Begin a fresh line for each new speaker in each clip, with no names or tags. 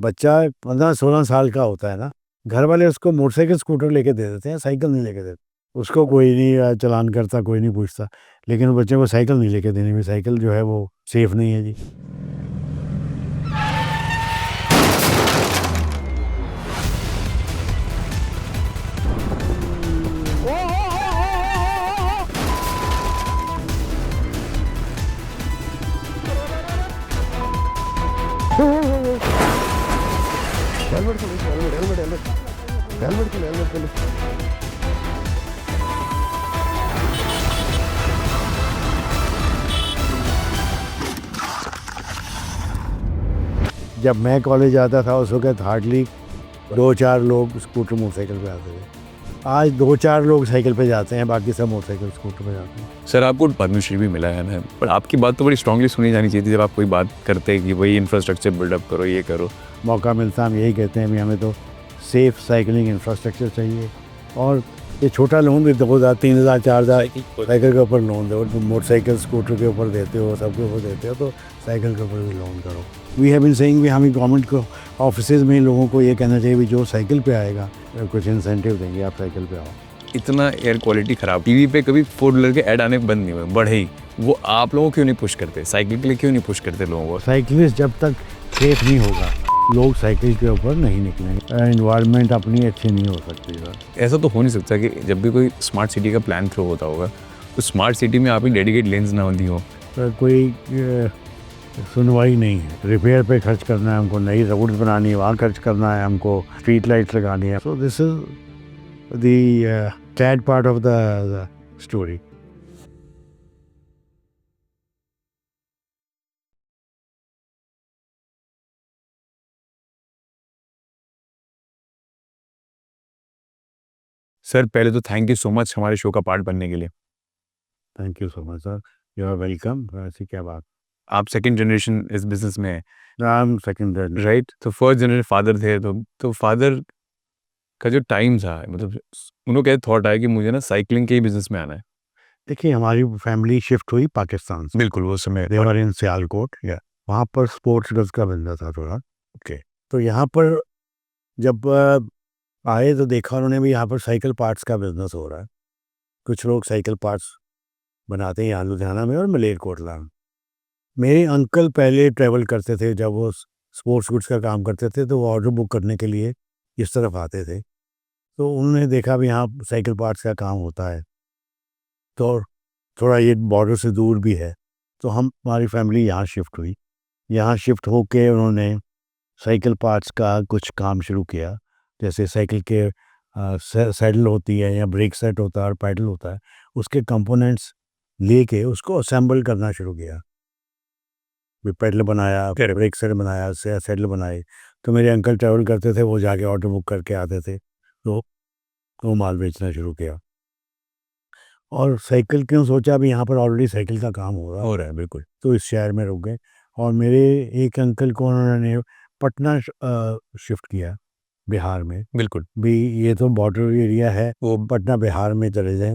बच्चा 15-16 साल का होता है ना, घर वाले उसको मोटरसाइकिल स्कूटर लेके दे देते हैं, साइकिल नहीं लेके देते। उसको कोई नहीं चलान करता, कोई नहीं पूछता, लेकिन वो बच्चे को साइकिल नहीं लेके देनी भी, साइकिल जो है वो सेफ नहीं है जी। हेलमेट खोलो, हेलमेट हेलमेट हेलमेट हेलमेट खोलो, हेलमेट खोलो। जब मैं कॉलेज आता था उस वक्त हार्डली 2-4 लोग स्कूटर मोटरसाइकिल पे आते थे। आज 2-4 लोग साइकिल पे जाते हैं, बाकी सब मोटरसाइकिल स्कूटर पे जाते हैं।
सर आपको पद्मश्री भी मिला है ना, पर आपकी बात तो बड़ी स्ट्रांगली सुनी जानी चाहिए थी जब आप कोई बात करते हैं कि भाई इंफ्रास्ट्रक्चर बिल्डअप करो, ये करो।
मौका मिलता हम यही कहते हैं, भी हमें तो सेफ साइकिलिंग इंफ्रास्ट्रक्चर चाहिए। और ये छोटा लोन भी 2,000 3,000 4,000 साइकिल के ऊपर लोन दो, मोटरसाइकिल स्कूटर के ऊपर देते हो, सबके ऊपर देते हो, तो साइकिल के ऊपर भी लोन करो। वी हैव बीन सेइंग, भी हमें गवर्नमेंट को ऑफिसेज में लोगों को ये कहना चाहिए भी जो साइकिल पे आएगा कुछ इंसेंटिव देंगे, आप साइकिल पे आओ।
इतना एयर क्वालिटी खराब, टीवी पे कभी 4 व्हीलर के ऐड आने बंद नहीं हुए, बढ़े ही। वो आप लोगों क्यों नहीं पुश करते, साइकिल के लिए क्यों नहीं पुश करते लोगों को?
साइकिलिस्ट जब तक सेफ नहीं होगा, लोग साइकिल के ऊपर नहीं निकलेंगे। एनवायरनमेंट अपनी अच्छी नहीं हो सकती सर।
ऐसा तो हो नहीं सकता कि जब भी कोई स्मार्ट सिटी का प्लान थ्रो होता होगा तो स्मार्ट सिटी में आप ही डेडिकेट लेन्स ना होती हो।
सर कोई सुनवाई नहीं है। रिपेयर पे खर्च करना है हमको, नई रोड बनानी है वहाँ खर्च करना है हमको, स्ट्रीट लाइट्स लगानी है। So this is the sad part of the story.
Sir पहले तो थैंक यू सो मच हमारे शो का पार्ट बनने के लिए।
Thank you so much sir, you are welcome. ऐसी क्या बात।
आप सेकंड जनरेशन इस बिजनेस में है,
आई एम सेकंड,
राइट? तो फर्स्ट जनरेशन फादर थे, तो फादर का जो टाइम था, मतलब उन्होंने कैसे थॉट आया कि मुझे ना साइकिलिंग के ही बिजनेस में आना है?
देखिए हमारी फैमिली शिफ्ट हुई पाकिस्तान से।
बिल्कुल वो समय।
देवर इन सियालकोट, या वहाँ पर स्पोर्ट्स गर्ल्स का धंधा था थोड़ा।
ओके।
तो यहाँ पर जब आए तो देखा उन्होंने भी यहाँ पर साइकिल पार्ट्स का बिजनेस हो रहा है। कुछ लोग साइकिल पार्ट्स बनाते हैं यहाँ लुधियाना में और मलेरकोटला में। मेरे अंकल पहले ट्रैवल करते थे, जब वो स्पोर्ट्स गुड्स का काम करते थे तो वो ऑर्डर बुक करने के लिए इस तरफ आते थे। तो उन्होंने देखा भी यहाँ साइकिल पार्ट्स का काम होता है, तो थोड़ा ये बॉर्डर से दूर भी है, तो हमारी फैमिली यहाँ शिफ्ट हुई। यहाँ शिफ्ट होके उन्होंने साइकिल पार्ट्स का कुछ काम शुरू किया। जैसे साइकिल के सैडल होती है या ब्रेक सेट होता है और पैडल होता है, उसके कंपोनेंट्स लेके उसको असेंबल करना शुरू किया। भी पैडल बनाया, फिर ब्रेक सेट बनाया, सैडल बनाए। तो मेरे अंकल ट्रैवल करते थे, वो जाके ऑर्डर बुक करके आते थे, तो वो माल बेचना शुरू किया। और साइकिल क्यों सोचा, भी यहाँ पर ऑलरेडी साइकिल का काम हो रहा है बिल्कुल, तो इस शहर में रुक गए। और मेरे एक अंकल को उन्होंने पटना शिफ्ट किया, बिहार में।
बिल्कुल।
भी ये तो बॉर्डर एरिया है, वो पटना बिहार में चले जाएँ।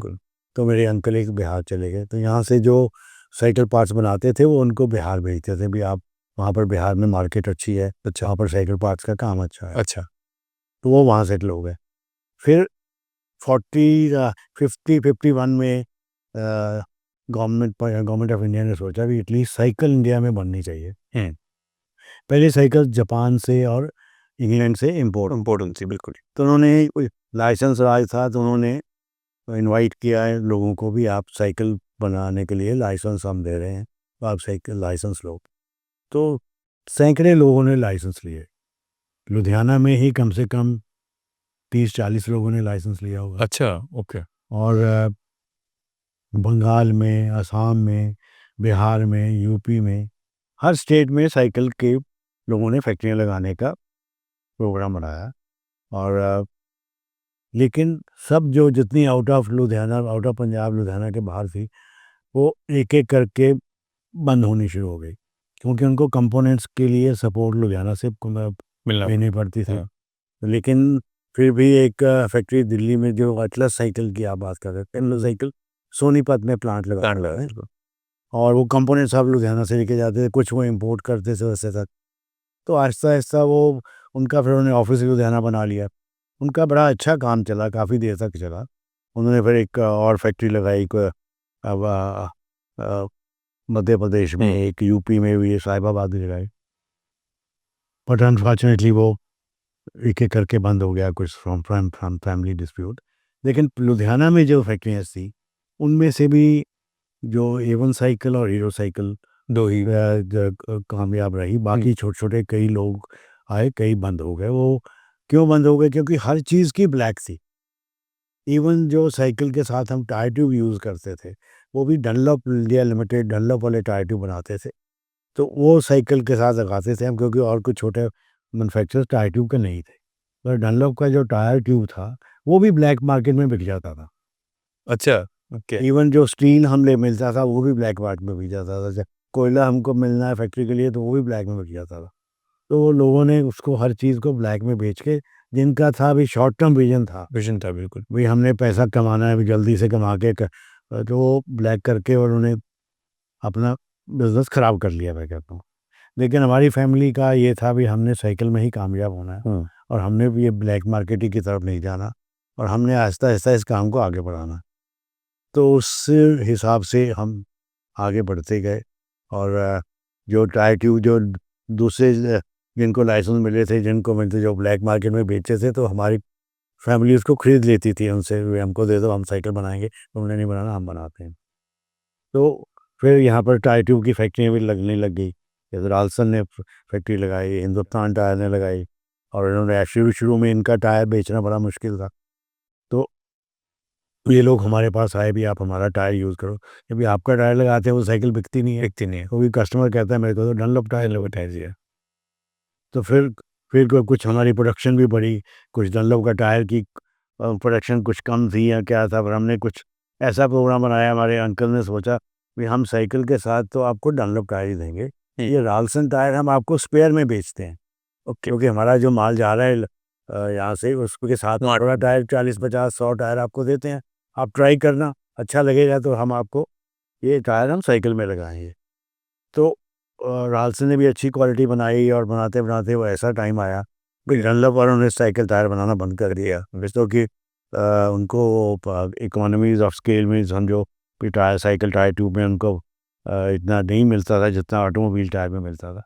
तो मेरे अंकल एक बिहार चले गए, तो यहाँ से जो साइकिल पार्ट्स बनाते थे वो उनको बिहार भेजते थे, भी आप वहाँ पर बिहार में मार्केट अच्छी है,
अच्छा।
वहाँ पर साइकिल पार्ट्स का काम अच्छा है।
अच्छा।
तो वो वहाँ सेटल हो गए। फिर 51 में गवर्नमेंट ऑफ इंडिया ने सोचा भी एटलीस्ट साइकिल इंडिया में बननी चाहिए। पहले साइकिल जापान से और इंग्लैंड से इम्पोर्ट होती थी, बिल्कुल। तो उन्होंने कोई लाइसेंस राज था, तो उन्होंने इनवाइट किया है लोगों को भी, आप साइकिल बनाने के लिए लाइसेंस हम दे रहे हैं, तो आप साइकिल लाइसेंस लो। तो सैकड़े लोगों ने लाइसेंस लिए। लुधियाना में ही कम से कम 30-40 लोगों ने लाइसेंस लिया होगा।
अच्छा। ओके।
और बंगाल में, असम में, बिहार में, यूपी में, हर स्टेट में साइकिल के लोगों ने फैक्ट्रियाँ लगाने का प्रोग्राम बनाया। और लेकिन सब जो जितनी out of Ludhiana, out of Punjab, Ludhiana के बाहर थी, वो एक एक करके बंद होनी शुरू हो गई, क्योंकि उनको कंपोनेंट्स के लिए सपोर्ट लुधियाना से
मिलना
लेनी पड़ती थी।
हाँ।
लेकिन फिर भी एक फैक्ट्री दिल्ली में, जो अटलस साइकिल की आप बात कर रहे थे, अटलस साइकिल सोनीपत में प्लांट लगा है, और वो कंपोनेंट्स आप लुधियाना से लेके जाते थे, कुछ वो इम्पोर्ट करते थे वैसे तक। तो आहिस्ता-आहिस्ता वो उनका फिर उन्होंने ऑफ़िस लुधियाना बना लिया। उनका बड़ा अच्छा काम चला, काफ़ी देर तक चला। उन्होंने फिर एक और फैक्ट्री लगाई अब मध्य प्रदेश में, एक यूपी में भी, साहिबाबाद भी लगाई। बट अनफॉर्चुनेटली वो एक-एक करके बंद हो गया, कुछ फ्रॉम फैमिली डिस्प्यूट। लेकिन लुधियाना में जो फैक्ट्रियाँ थी, उनमें से भी जो ए1 साइकिल और हीरो साइकिल 2 ही कामयाब रही। बाकी छोटे-छोटे कई लोग आए, कई बंद हो गए। वो क्यों बंद हो गए? क्योंकि हर चीज़ की ब्लैक थी। इवन जो साइकिल के साथ हम टायर ट्यूब यूज़ करते थे, वो भी डनलॉप इंडिया लिमिटेड डनलॉप वाले टायर ट्यूब बनाते थे। तो वो साइकिल के साथ लगाते थे हम, क्योंकि और कुछ छोटे मैन्युफैक्चरर्स टायर ट्यूब के नहीं थे। पर डनलॉप का जो टायर ट्यूब था, वो भी ब्लैक मार्केट में बिक जाता था।
अच्छा, ओके।
इवन जो स्टील हमले मिलता था, वो भी ब्लैक मार्केट में बिक जाता था। कोयला हमको मिलना है फैक्ट्री के लिए, तो वो भी ब्लैक में बिक जाता था। तो वो लोगों ने उसको, हर चीज़ को ब्लैक में बेच के, जिनका था अभी शॉर्ट टर्म
विज़न था बिल्कुल।
भाई हमने पैसा कमाना है अभी जल्दी से कमा के तो वो ब्लैक करके और उन्हें अपना बिजनेस खराब कर लिया, मैं कहता हूँ। लेकिन हमारी फैमिली का ये था भी हमने साइकिल में ही कामयाब होना है, और हमने भी ये ब्लैक मार्केटिंग की तरफ नहीं जाना, और हमने आहिस्ता आहिस्ता इस काम को आगे बढ़ाना। तो उस हिसाब से हम आगे बढ़ते गए, और जो टायर ट्यूब जो दूसरे जिनको लाइसेंस मिले थे, जिनको मिलते, जो ब्लैक मार्केट में बेचते थे, तो हमारी फैमिली उसको खरीद लेती थी उनसे, "वे हमको दे दो, हम साइकिल बनाएंगे, तुमने नहीं बनाना, हम बनाते हैं।" तो फिर यहाँ पर टायर ट्यूब की फैक्ट्रियाँ भी लगने लग गई। जैसे राल्सन ने फैक्ट्री लगाई, हिंदुस्तान टायर ने लगाई, और इन्होंने शुरू शुरू में इनका टायर बेचना बड़ा मुश्किल था। तो ये लोग हमारे पास आए भी, आप हमारा टायर यूज़ करो। जब भी आपका टायर लगाते हैं वो साइकिल बिकती नहीं है, क्योंकि कस्टमर कहता है मेरे को तो डनलॉप टायर लो टायर चाहिए। तो फिर कुछ हमारी प्रोडक्शन भी बढ़ी, कुछ डनलॉप का टायर की प्रोडक्शन कुछ कम थी या क्या था, फिर हमने कुछ ऐसा प्रोग्राम बनाया, हमारे अंकल ने सोचा कि हम साइकिल के साथ तो आपको डनलॉप टायर ही देंगे, ये राल्सन टायर हम आपको स्पेयर में बेचते हैं। क्योंकि हमारा जो माल जा रहा है यहाँ से, उसके साथ थोड़ा टायर 40-50-100 टायर आपको देते हैं, आप ट्राई करना, अच्छा लगेगा तो हम आपको ये टायर हम साइकिल में लगाएंगे। तो राल्सन ने भी अच्छी क्वालिटी बनाई, और बनाते बनाते वो ऐसा टाइम आया कि डनलॉप वालों ने साइकिल टायर बनाना बंद कर दिया, जिसको कि उनको इकोनॉमीज ऑफ स्केल में समझो कि टायर, साइकिल टायर ट्यूब में उनको इतना नहीं मिलता था जितना ऑटोमोबाइल टायर में मिलता था।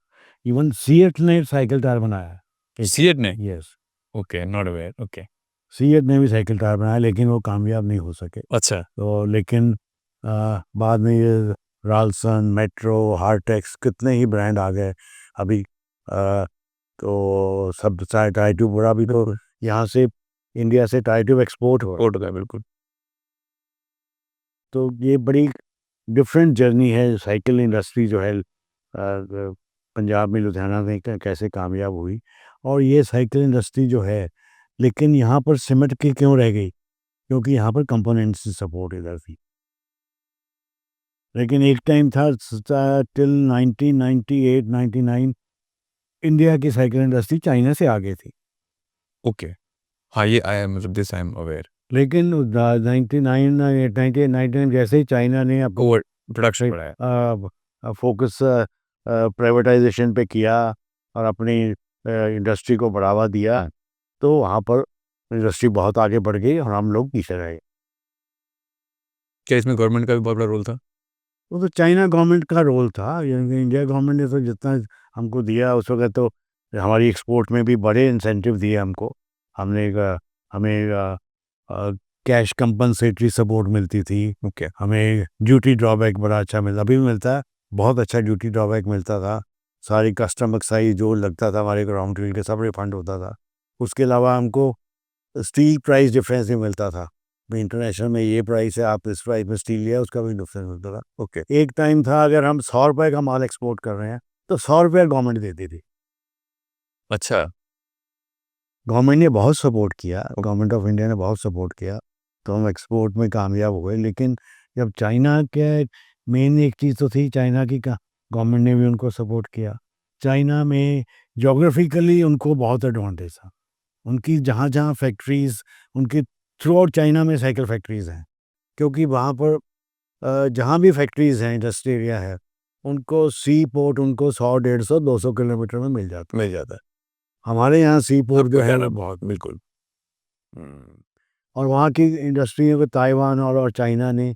इवन सीएट ने साइकिल टायर बनाया।
सीएट ने?
Yes,
okay, not aware, okay.
CEAT ने भी साइकिल टायर बनाया, लेकिन वो कामयाब नहीं हो सके।
अच्छा,
तो लेकिन बाद में ये राल्सन, मेट्रो, हार्टेक्स, कितने ही ब्रांड आ गए अभी। तो सब टायर ट्यूब बड़ा भी, तो यहाँ से, इंडिया से टायर ट्यूब एक्सपोर्ट हो रहा है।
कोट का बिल्कुल।
तो ये बड़ी डिफरेंट जर्नी है, साइकिल इंडस्ट्री जो है पंजाब में, लुधियाना में कैसे कामयाब हुई। और ये साइकिल इंडस्ट्री जो है, लेकिन यहाँ पर सिमट के क्यों रह गई? क्योंकि यहाँ पर कंपोनेंट्स की सपोर्ट इधर थी। लेकिन एक टाइम था टिल 1998-99, इंडिया की साइकिल इंडस्ट्री चाइना से आगे थी।
ओके, हाँ, ये आई एम मतलब दिस आई एम अवेयर।
लेकिन 99 जैसे ही चाइना ने
ओवर प्रोडक्शन बढ़ाया।
फोकस प्राइवेटाइजेशन पे किया, और अपनी इंडस्ट्री को बढ़ावा दिया, तो वहाँ पर इंडस्ट्री बहुत आगे बढ़ गई और हम लोग पीछे रह गए।
क्या इसमें गवर्नमेंट का भी बहुत बड़ा रोल था?
वो तो चाइना गवर्नमेंट का रोल था, यानी इंडिया गवर्नमेंट ने तो जितना हमको दिया उस वक्त, तो हमारी एक्सपोर्ट में भी बड़े इंसेंटिव दिए हमको। हमें कैश कंपनसेटरी सपोर्ट मिलती थी।
ओके।
हमें ड्यूटी ड्रॉबैक बड़ा अच्छा मिलता, अभी भी मिलता है, बहुत अच्छा ड्यूटी ड्रॉबैक मिलता था। सारी कस्टम एक्साइज जो लगता था हमारे रॉ मटेरियल के, सब रिफंड होता था। उसके अलावा हमको स्टील प्राइस डिफरेंस भी मिलता था, भाई इंटरनेशनल में ये प्राइस है, आप इस प्राइस में स्टील लिया, उसका भी डिफरेंस मिलता था।
ओके।
एक टाइम था अगर हम 100 रुपये का माल एक्सपोर्ट कर रहे हैं, तो 100 रुपये गवर्नमेंट देती थी।
अच्छा।
गवर्नमेंट ने बहुत सपोर्ट किया, गवर्नमेंट ऑफ इंडिया ने बहुत सपोर्ट किया, तो हम एक्सपोर्ट में कामयाब हुए। लेकिन जब चाइना के, मेन एक चीज़ तो थी चाइना की, का गवर्नमेंट ने भी उनको सपोर्ट किया। चाइना में जोग्राफिकली उनको बहुत एडवांटेज था, उनकी जहाँ जहाँ फैक्ट्रीज़, उनकी थ्रू आउट चाइना में साइकिल फैक्ट्रीज़ हैं, क्योंकि वहाँ पर जहाँ भी फैक्ट्रीज़ हैं, इंडस्ट्री एरिया है, उनको सी पोर्ट उनको 100 150 200 किलोमीटर में मिल जाता है। हमारे यहाँ सी पोर्ट जो है वो बहुत बिल्कुल और वहाँ की इंडस्ट्रियों को ताइवान और चाइना ने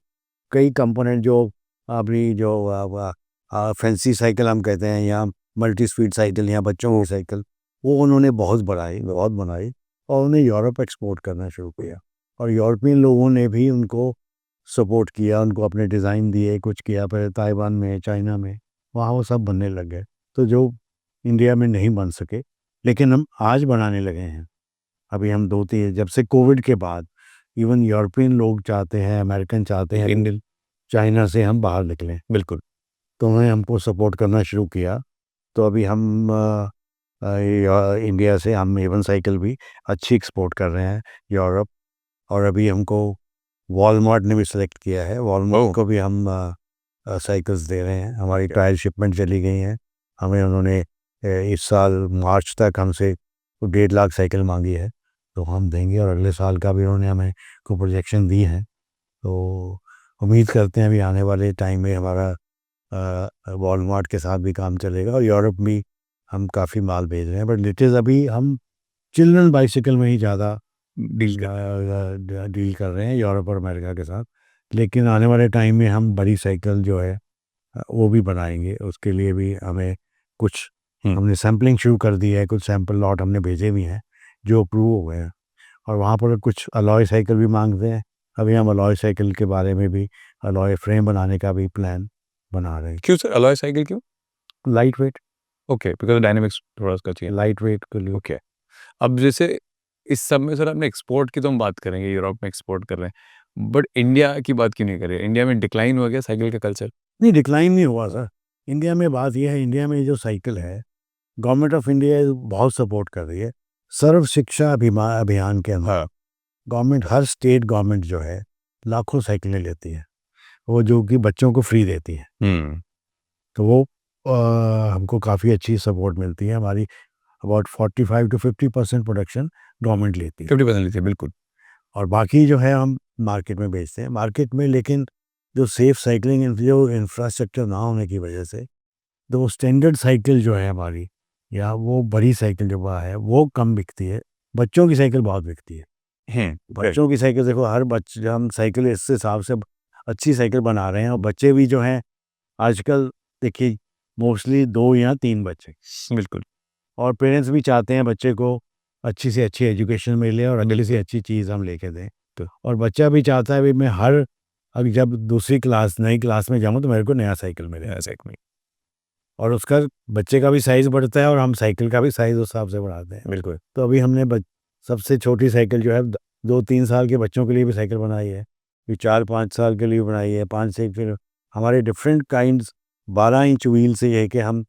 कई कंपोनेंट जो अपनी जो फैंसी साइकिल हम कहते हैं या मल्टी स्पीड साइकिल या बच्चों की साइकिल वो उन्होंने बहुत बनाई और उन्हें यूरोप एक्सपोर्ट करना शुरू किया और यूरोपियन लोगों ने भी उनको सपोर्ट किया, उनको अपने डिज़ाइन दिए, कुछ किया, पहले ताइवान में, चाइना में, वहाँ वो सब बनने लग गए। तो जो इंडिया में नहीं बन सके लेकिन हम आज बनाने लगे हैं। अभी हम 2-3 जब से कोविड के बाद इवन यूरोपियन लोग चाहते हैं, अमेरिकन चाहते हैं इंडियन चाइना से हम बाहर निकलें।
बिल्कुल।
तो उन्होंने हमको सपोर्ट करना शुरू किया। तो अभी हम इंडिया से हम एवन साइकिल भी अच्छी एक्सपोर्ट कर रहे हैं यूरोप और अभी हमको वॉलमार्ट ने भी सेलेक्ट किया है। वॉलमार्ट को भी हम साइकिल्स दे रहे हैं। हमारी ट्रायल शिपमेंट चली गई हैं। हमें उन्होंने इस साल मार्च तक हमसे 1.5 लाख साइकिल मांगी है तो हम देंगे और अगले साल का भी उन्होंने हमें को प्रोजेक्शन दी है। तो उम्मीद करते हैं अभी आने वाले टाइम में हमारा वॉलमार्ट के साथ भी काम चलेगा और यूरोप भी हम काफ़ी माल भेज रहे हैं। बट लेटेस्ट अभी हम चिल्ड्रन बाइसिकल में ही ज़्यादा डील कर रहे हैं यूरोप और अमेरिका के साथ। लेकिन आने वाले टाइम में हम बड़ी साइकिल जो है वो भी बनाएंगे। उसके लिए भी हमें कुछ हमने सैम्पलिंग शुरू कर दी है, कुछ सैम्पल लॉट हमने भेजे भी हैं जो अप्रूव हो गए हैं और वहाँ पर कुछ अलॉय साइकिल भी मांगते हैं। अभी हम अलॉय साइकिल के बारे में भी अलॉय फ्रेम बनाने का भी प्लान बना रहे हैं।
क्यों सर अलॉय साइकिल क्यों?
Light weight.
Okay, because dynamics थोड़ा उसका चाहिए।
लाइट वेट के लिए।
ओके, अब जैसे इस सब में सर आपने एक्सपोर्ट की तो हम बात करेंगे, यूरोप में एक्सपोर्ट कर रहे हैं, बट इंडिया की बात क्यों नहीं कर रहे? इंडिया में डिक्लाइन हो गया साइकिल का कल्चर?
नहीं, डिक्लाइन नहीं हुआ सर। इंडिया में बात यह है, इंडिया में जो साइकिल है गवर्नमेंट ऑफ इंडिया बहुत सपोर्ट कर रही है। सर्व शिक्षा अभियान के अंदर गवर्नमेंट हर स्टेट गवर्नमेंट जो है लाखों साइकिलें लेती है वो जो कि बच्चों को फ्री देती है। तो वो हमको काफ़ी अच्छी सपोर्ट मिलती है। हमारी अबाउट 45 to 50% प्रोडक्शन गवर्नमेंट लेती है।
50% लेती है, बिल्कुल।
और बाकी जो है हम मार्केट में बेचते हैं। मार्केट में लेकिन जो सेफ साइकिलिंग जो इंफ्रास्ट्रक्चर ना होने की वजह से तो वो स्टैंडर्ड साइकिल जो है हमारी या वो बड़ी साइकिल जो है वो कम बिकती है। बच्चों की साइकिल बहुत बिकती है। बच्चों की साइकिल देखो हर बच्चे हम साइकिल इस हिसाब से अच्छी साइकिल बना रहे हैं और बच्चे भी जो हैं आजकल देखिए मोस्टली 2 या 3 बच्चे।
बिल्कुल।
और पेरेंट्स भी चाहते हैं बच्चे को अच्छी से अच्छी एजुकेशन मिले और अच्छी से अच्छी चीज़ हम लेके दें। तो और बच्चा भी चाहता है भी मैं हर अब जब दूसरी क्लास नई क्लास में जाऊँ तो मेरे को नया साइकिल मिले साइकिल और उसका बच्चे का भी साइज़ बढ़ता है और हम साइकिल का भी साइज़ उस हिसाब से बढ़ाते हैं।
बिल्कुल।
तो अभी हमने सबसे छोटी साइकिल जो है 2-3 साल के बच्चों के लिए भी साइकिल बनाई है, फिर 4-5 साल के लिए बनाई है, 5 से फिर हमारे डिफरेंट काइंड्स 12 इंच व्हील से है कि हम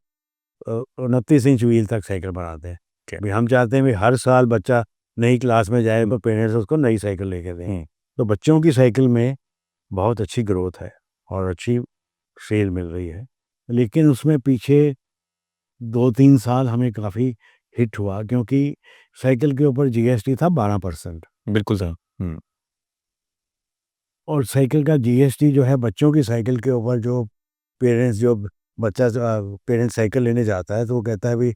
29 इंच व्हील तक साइकिल बनाते हैं। भी हम चाहते हैं भी हर साल बच्चा नई क्लास में जाए तो पेरेंट्स उसको नई साइकिल लेके दें। तो बच्चों की साइकिल में बहुत अच्छी ग्रोथ है और अच्छी सेल मिल रही है। लेकिन उसमें पीछे 2-3 साल हमें काफ़ी हिट हुआ क्योंकि साइकिल के ऊपर जीएसटी था 12%।
बिल्कुल सर।
और साइकिल का जीएसटी जो है बच्चों की साइकिल के ऊपर जो बच्चा पेरेंट्स साइकिल लेने जाता है तो वो कहता है भी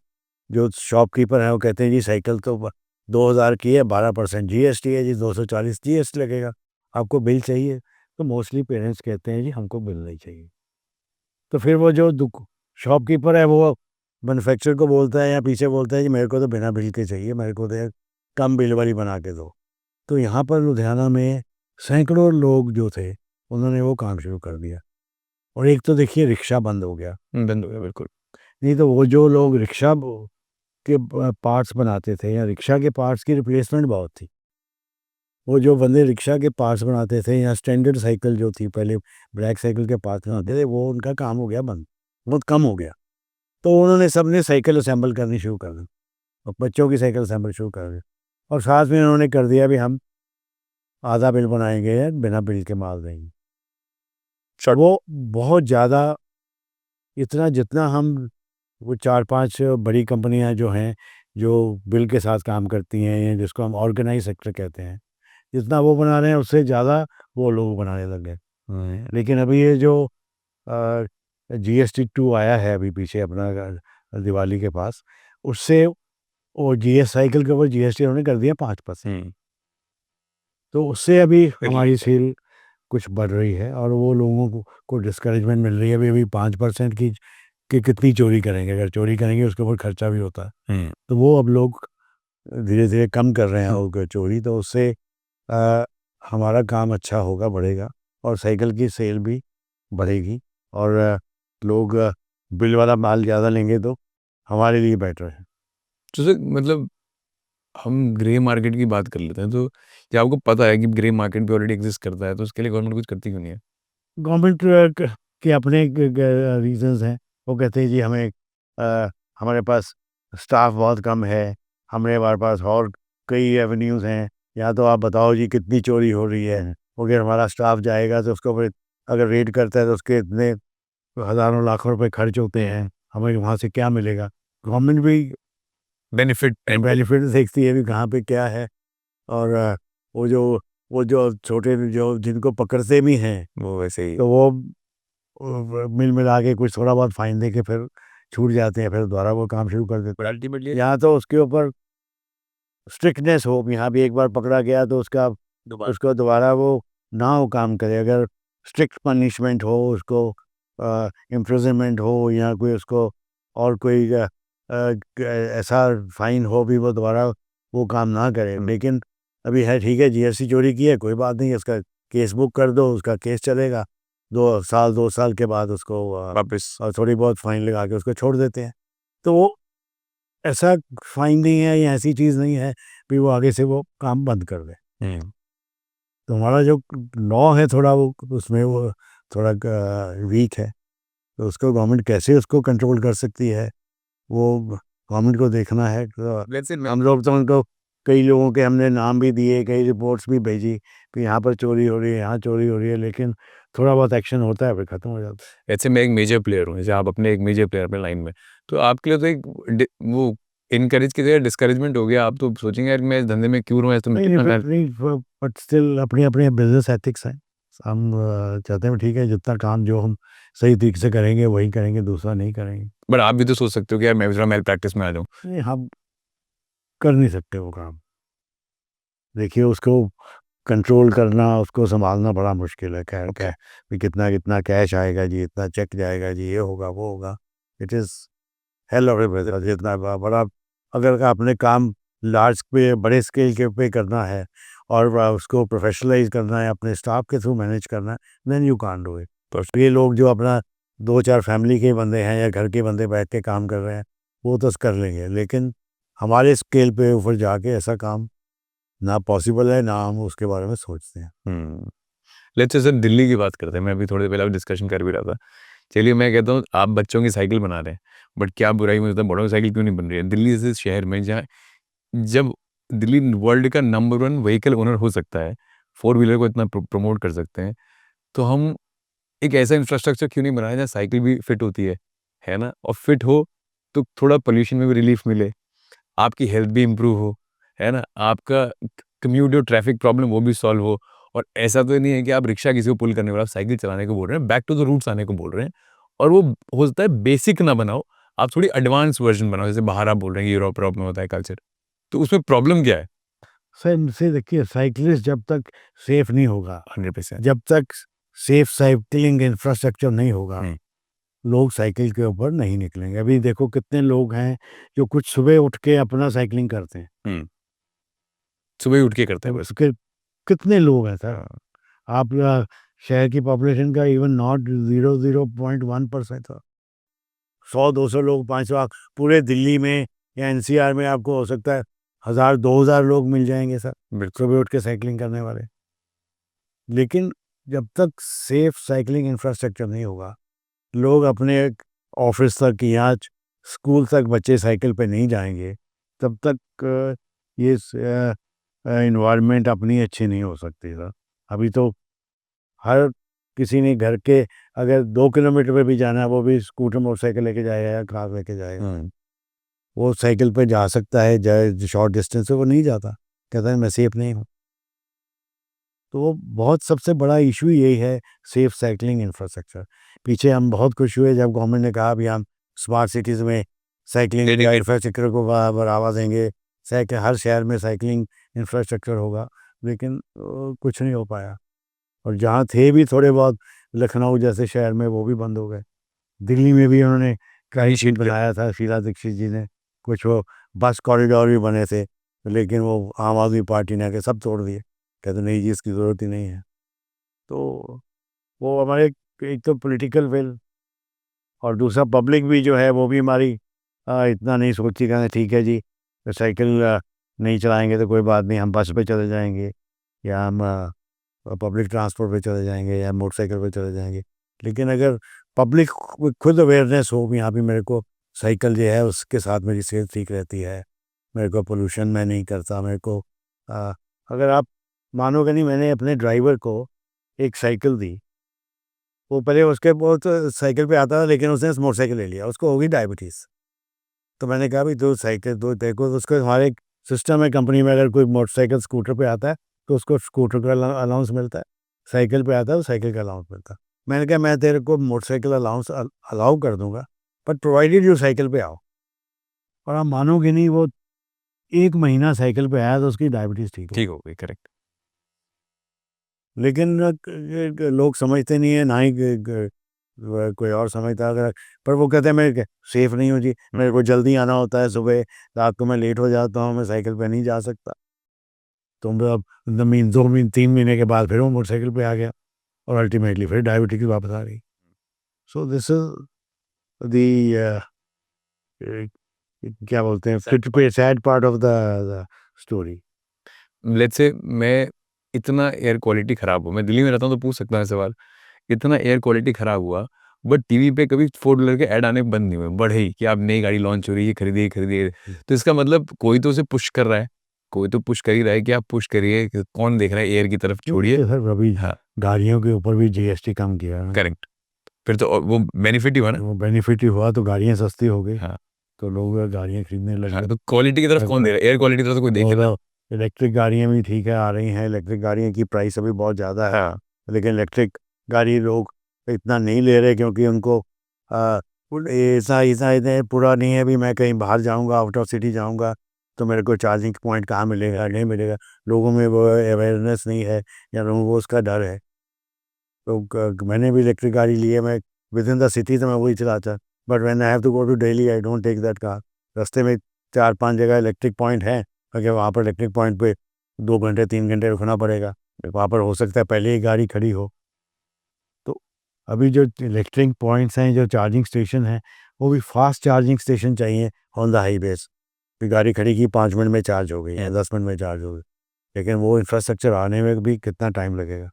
जो शॉपकीपर है वो कहते हैं जी साइकिल तो 2000 की है, 12% जीएसटी है जी, 240 जीएसटी लगेगा, आपको बिल चाहिए। तो मोस्टली पेरेंट्स कहते हैं जी हमको बिल नहीं चाहिए। तो फिर वो जो शॉपकीपर है वो मैन्युफैक्चरर को बोलता है या पीछे बोलता है कि मेरे को तो बिना बिल के चाहिए, मेरे को तो कम बिल वाली बना के दो। तो यहाँ पर लुधियाना में सैकड़ों लोग जो थे उन्होंने वो काम शुरू कर दिया और एक तो देखिए रिक्शा बंद हो गया।
बंद हो गया, बिल्कुल।
नहीं तो वो जो लोग रिक्शा के पार्ट्स बनाते थे या रिक्शा के पार्ट्स की रिप्लेसमेंट बहुत थी। वो जो बंदे रिक्शा के पार्ट्स बनाते थे या स्टैंडर्ड साइकिल जो थी पहले ब्लैक साइकिल के पार्ट्स बनाते थे वो उनका काम हो गया बंद, बहुत कम हो गया। तो उन्होंने सबने साइकिल असेंबल करनी शुरू कर दी और बच्चों की साइकिल असेंबल शुरू कर दी और साथ में उन्होंने कर दिया भी हम आधा बिल बनाएंगे या बिना बिल के माल देंगे। वो बहुत ज़्यादा इतना जितना हम वो 4-5 बड़ी कंपनियां जो हैं जो बिल के साथ काम करती हैं या जिसको हम ऑर्गेनाइज सेक्टर कहते हैं, जितना वो बना रहे हैं उससे ज़्यादा वो लोग बनाने लग गए। लेकिन अभी ये जो GST 2 आया है अभी पीछे अपना दिवाली के पास, उससे वो GS साइकिल के ऊपर GST उन्होंने कर दिया 5%। तो उससे अभी हमारी सेल कुछ बढ़ रही है और वो लोगों को डिस्करेजमेंट मिल रही है अभी 5% की कि कितनी चोरी करेंगे, अगर चोरी करेंगे उसके ऊपर खर्चा भी होता है। तो वो अब लोग धीरे धीरे कम कर रहे हैं वो चोरी, तो उससे हमारा काम अच्छा होगा, बढ़ेगा और साइकिल की सेल भी बढ़ेगी और लोग बिल वाला माल ज़्यादा लेंगे तो हमारे लिए बेटर है।
तो सर मतलब हम ग्रे मार्केट की बात कर लेते हैं, तो जब आपको पता है कि ग्रे मार्केट भी ऑलरेडी एग्जिस्ट करता है, तो उसके लिए गवर्नमेंट कुछ करती क्यों नहीं है?
गवर्नमेंट के अपने रीजंस हैं। वो कहते हैं जी हमें हमारे पास स्टाफ बहुत कम है, हमारे पास और कई एवेन्यूज़ हैं, या तो आप बताओ जी कितनी चोरी हो रही है, अगर हमारा स्टाफ जाएगा तो उसको फिर अगर रेड करता है तो उसके इतने हज़ारों लाखों रुपए खर्च होते हैं, हमें वहाँ से क्या मिलेगा। गवर्नमेंट भी
बेनिफिट
बेनिफिट देखती है भी कहाँ पे क्या है और वो जो छोटे जो जिनको पकड़ते भी हैं
वो वैसे ही
तो वो मिल मिला के कुछ थोड़ा बहुत फाइन दे के फिर छूट जाते हैं, फिर दोबारा वो काम शुरू कर देते
बट अल्टीमेटली
हैं। यहाँ तो उसके ऊपर स्ट्रिक्टनेस हो, यहाँ भी एक बार पकड़ा गया तो उसको दोबारा वो ना वो काम करे। अगर स्ट्रिक्ट पनिशमेंट हो, उसको इम्प्रिजनमेंट हो या कोई उसको और कोई ऐसा फाइन हो भी वो दोबारा वो काम ना करे। लेकिन अभी है ठीक है, GST चोरी की है कोई बात नहीं, उसका केस बुक कर दो, उसका केस चलेगा, 2 साल के बाद उसको
वापस
थोड़ी बहुत फाइन लगा के उसको छोड़ देते हैं। तो वो ऐसा फाइन नहीं है या ऐसी चीज़ नहीं है कि वो आगे से वो काम बंद कर दे। तो हमारा जो लॉ है थोड़ा वो उसमें वो थोड़ा वीक है, तो उसको गवर्नमेंट कैसे उसको कंट्रोल कर सकती है वो गवर्नमेंट को देखना है। तो
लेट्स से
हम लोग तो उनको कई लोगों के हमने नाम भी दिए, कई रिपोर्ट्स भी भेजी कि यहाँ पर चोरी हो रही है, यहाँ चोरी हो रही है, लेकिन थोड़ा बहुत एक्शन होता है फिर ख़त्म हो जाता है।
ऐसे मैं एक मेजर प्लेयर हूँ, जैसे आप अपने एक मेजर प्लेयर अपने लाइन में, तो आपके लिए तो एक वो इनकरेज की जगह डिस्करेजमेंट हो गया। आप तो सोचेंगे यार मैं इस धंधे में क्यों रहूँ, ऐसे तो मैं
नहीं
कितना
नहीं नहीं, बट स्टिल अपने अपने बिजनेस एथिक्स हैं। हम चाहते हैं ठीक है जितना काम जो हम सही तरीके से करेंगे वही करेंगे, दूसरा नहीं करेंगे।
बट आप भी तो सोच सकते हो कि यार मैं भी थोड़ा मेल प्रैक्टिस में आ जाऊँ।
नहीं, हम कर नहीं सकते वो काम। देखिए उसको कंट्रोल करना, उसको सँभालना बड़ा मुश्किल है। कै कै भी कितना कितना कैश आएगा जी, इतना चेक जाएगा जी, ये होगा, वो होगा। It is hell of A brother. जितना बड़ा अगर आपने काम लार्ज पे बड़े स्केल के पे करना है और उसको प्रोफ़ेशनलाइज़ करना है, अपने स्टाफ के थ्रू मैनेज करना है, then you can't do it. तो ये लोग जो अपना 2-4 फैमिली के बंदे हैं या घर के बंदे बैठ के काम कर रहे हैं, वो तो कर लेंगे, लेकिन हमारे स्केल पे ऊपर जाके ऐसा काम ना पॉसिबल है, ना हम उसके बारे में सोचते हैं।
लेट्स से सर दिल्ली की बात करते हैं। मैं अभी थोड़ी देर पहले डिस्कशन कर भी रहा था। चलिए मैं कहता हूँ आप बच्चों की साइकिल बना रहे हैं, बट क्या बुराई मुझे बड़ों की साइकिल क्यों नहीं बन रही है? दिल्ली जैसे शहर में जहाँ जब दिल्ली वर्ल्ड का नंबर 1 व्हीकल ओनर हो सकता है, 4 व्हीलर को इतना प्रमोट कर सकते हैं, तो हम एक ऐसा इंफ्रास्ट्रक्चर क्यों नहीं बनाया जहाँ साइकिल भी फिट होती है ना? और फिट हो तो थोड़ा पॉल्यूशन में भी रिलीफ मिले, आपकी हेल्थ भी इम्प्रूव हो, है ना? आपका कम्यूट जो ट्रैफिक प्रॉब्लम वो भी सॉल्व हो। और ऐसा तो नहीं है कि आप रिक्शा किसी को पुल करने वाला, आप साइकिल चलाने को बोल रहे हैं, बैक टू द रूट्स आने को बोल रहे हैं। और वो हो सकता है बेसिक ना बनाओ, आप थोड़ी एडवांस वर्ज़न बनाओ, जैसे बाहर आप बोल रहे हैं कि यूरोप में होता है कल्चर। तो उसमें प्रॉब्लम क्या है?
सर से देखिए साइकिलिस्ट जब तक सेफ नहीं होगा,
100%।
जब तक सेफ साइकिलिंग इंफ्रास्ट्रक्चर नहीं होगा,
हुँ,
लोग साइकिल के ऊपर नहीं निकलेंगे। अभी देखो कितने लोग हैं जो कुछ सुबह उठ के अपना साइकिलिंग करते हैं।
हुँ। सुबह ही उठ के करते हैं
तो
बस।
कितने लोग हैं सर?
हाँ,
आप शहर की पॉपुलेशन का इवन नॉट 0.1% था। 100-200 लोग, 500 पूरे दिल्ली में या NCR में आपको हो सकता है 1000-2000 लोग मिल जाएँगे सर,
बिल्कुल।
सुबह उठ के साइकिलिंग करने वाले। लेकिन जब तक सेफ साइकिलिंग इंफ्रास्ट्रक्चर नहीं होगा, लोग अपने ऑफ़िस तक या स्कूल तक बच्चे साइकिल पे नहीं जाएँगे, तब तक ये एनवायरनमेंट अपनी अच्छी नहीं हो सकती सर। अभी तो हर किसी ने घर के अगर 2 किलोमीटर पे भी जाना है, वो भी स्कूटर मोटरसाइकिल लेके जाएगा या कार लेके जाएगा।
हुँ।
वो साइकिल पे जा सकता है, जाए शॉर्ट डिस्टेंस पे, वो नहीं जाता। कहता है मैं सेफ नहीं हूँ। तो वो बहुत सबसे बड़ा इशू यही है, सेफ साइकिलिंग इंफ्रास्ट्रक्चर। पीछे हम बहुत खुश हुए जब गवर्नमेंट ने कहा अभी हम स्मार्ट सिटीज़ में साइकिलिंग का इंफ्रास्ट्रक्चर को बढ़ावा देंगे, हर शहर में साइकिलिंग इंफ्रास्ट्रक्चर होगा, लेकिन कुछ नहीं हो पाया। और जहाँ थे भी थोड़े बहुत लखनऊ जैसे शहर में, वो भी बंद हो गए। दिल्ली में भी उन्होंने कई शीट बनाया था शीला दीक्षित जी ने, कुछ वो बस कॉरिडोर भी बने थे, लेकिन वो आम आदमी पार्टी ने आके सब तोड़ दिए, कहते नहीं जी इसकी ज़रूरत ही नहीं है। तो वो हमारे एक तो पॉलिटिकल विल, और दूसरा पब्लिक भी जो है वो भी हमारी इतना नहीं सोचती, कहते ठीक है जी तो साइकिल नहीं चलाएंगे तो कोई बात नहीं, हम बस पे चले जाएंगे या हम पब्लिक ट्रांसपोर्ट पे चले जाएंगे या मोटरसाइकिल पे चले जाएंगे। लेकिन अगर पब्लिक खुद अवेयरनेस हो भी, यहाँ भी मेरे को साइकिल जो है उसके साथ मेरी सेहत ठीक रहती है, मेरे को पोल्यूशन मैं नहीं करता, मेरे को अगर आप मानोगे नहीं, मैंने अपने ड्राइवर को एक साइकिल दी, वो पहले उसके बहुत साइकिल पे आता था, लेकिन उसने मोटरसाइकिल ले लिया, उसको होगी डायबिटीज़। तो मैंने कहा भाई दो साइकिल दो देखो, तो उसको हमारे सिस्टम है कंपनी में, अगर कोई मोटरसाइकिल स्कूटर पे आता है तो उसको स्कूटर का अलाउंस मिलता है, साइकिल पे आता है तो साइकिल का अलाउंस मिलता है। मैंने कहा मैं तेरे को मोटरसाइकिल अलाउंस अलाउ कर दूंगा, बट प्रोवाइडेड जो साइकिल पे आओ। और आप मानोगे नहीं, वो 1 महीना साइकिल पे आया तो उसकी डायबिटीज़ ठीक हो गई।
ठीक हो गई, करेक्ट।
लेकिन लोग समझते नहीं है, ना ही कोई और समझता है। अगर पर वो कहते हैं मैं सेफ नहीं हूँ जी, मेरे को जल्दी आना होता है, सुबह रात को मैं लेट हो जाता हूँ, मैं साइकिल पे नहीं जा सकता। तो मैं अब 2 3 महीने के बाद फिर वो मोटरसाइकिल पे आ गया, और अल्टीमेटली फिर डायबिटीज वापस आ गई। सो दिस इज द क्या बोलते हैं, sad part of the story.
Let's say मैं इतना एयर क्वालिटी खराब हो, मैं दिल्ली में रहता हूँ तो पूछ सकता हूँ सवाल, इतना एयर क्वालिटी खराब हुआ, बट टीवी पे कभी 4 व्हीलर के ऐड आने बंद नहीं हुए, बढ़े ही कि आप नई गाड़ी लॉन्च हो रही है, खरीदिए खरीदिए। तो इसका मतलब कोई तो उसे पुश कर रहा है, कोई तो पुश कर ही रहा है कि आप पुश करिए, कौन देख रहा है एयर की तरफ, छोड़िए।
सर अभी
हाँ,
गाड़ियों के ऊपर भी जीएसटी कम किया है,
करेक्ट। फिर तो वो बेनिफिट ही हुआ ना।
वो बेनिफिट ही हुआ, तो गाड़ियाँ सस्ती हो गई,
हाँ
तो लोग गाड़ियाँ खरीदने लग
हाँ,
गए।
तो क्वालिटी की तरफ कौन दे रहा है, एयर क्वालिटी की तरफ तो कोई देखे ना।
और इलेक्ट्रिक गाड़ियाँ भी ठीक है आ रही हैं, इलेक्ट्रिक गाड़ियों की प्राइस अभी बहुत ज़्यादा है,
हाँ,
लेकिन इलेक्ट्रिक गाड़ी लोग इतना नहीं ले रहे, क्योंकि उनको ऐसा ऐसा इतने पूरा नहीं है भी मैं कहीं बाहर जाऊंगा, आउट ऑफ सिटी जाऊंगा, तो मेरे को चार्जिंग पॉइंट कहाँ मिलेगा, नहीं मिलेगा। लोगों में वो अवेयरनेस नहीं है, या लोगों को उसका डर है। तो मैंने भी इलेक्ट्रिक गाड़ी ली है, मैं विद इन द सिटी तो मैं वही चलाता, but when I have to go to Delhi I don't take that car. रास्ते में 4 5 जगह इलेक्ट्रिक पॉइंट हैं, अगर वहाँ पर इलेक्ट्रिक पॉइंट पे 2 घंटे 3 घंटे रुकना पड़ेगा, वहाँ पर हो सकता है पहले ही गाड़ी खड़ी हो। तो अभी जो इलेक्ट्रिक पॉइंट्स हैं, जो चार्जिंग स्टेशन हैं, वो भी फास्ट चार्जिंग स्टेशन चाहिए ऑन द हाईवेज, कि गाड़ी खड़ी की 5 मिनट में चार्ज हो गई या 10 मिनट में चार्ज हो गई, लेकिन वो इंफ्रास्ट्रक्चर आने में भी कितना टाइम लगेगा।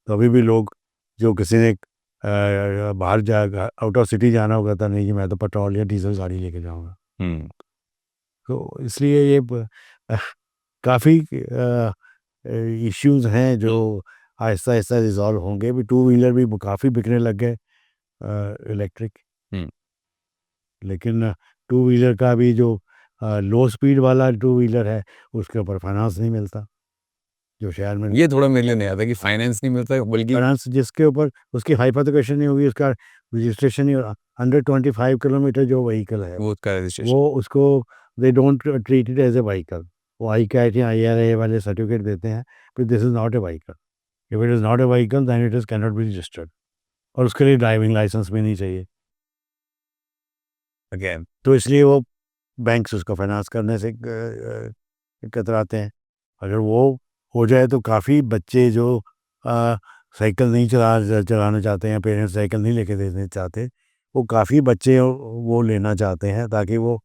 तो अभी भी लोग, जो किसी ने बाहर जा आउट ऑफ सिटी जाना होगा, था नहीं जी मैं तो पेट्रोल या डीजल गाड़ी लेके जाऊंगा।
हम्म,
तो इसलिए ये काफ़ी इश्यूज हैं जो आहिस्ता आहिस्ता रिजॉल्व होंगे। भी टू व्हीलर भी काफ़ी बिकने लग गए इलेक्ट्रिक,
हम्म।
लेकिन टू व्हीलर का भी जो लो स्पीड वाला टू व्हीलर है, उसके ऊपर फाइनेंस नहीं मिलता, जो शहर में
ये थोड़ा मेरे लिए नहीं आता कि फाइनेंस नहीं मिलता है, बल्कि
फाइनेंस जिसके ऊपर उसकी हाइपोथेकेशन नहीं होगी, उसका रजिस्ट्रेशन नहीं होगा। 125 किलोमीटर जो व्हीकल है,
वो उसका रजिस्ट्रेशन।
वो उसको they don't treat it as a vehicle. वो आई कैट या IRA वाले सर्टिफिकेट देते हैं, फिर this is not a vehicle. If it is not a vehicle then it is cannot be registered, और उसके लिए ड्राइविंग लाइसेंस भी नहीं चाहिए।
अगेन,
तो इसलिए वो बैंक्स उसको फाइनेंस करने से कतराते हैं। अगर वो हो जाए तो काफ़ी बच्चे जो अ, साइकिल नहीं चलाना चाहते हैं, पेरेंट्स साइकिल नहीं लेके देने चाहते, वो काफ़ी बच्चे वो लेना चाहते हैं, ताकि वो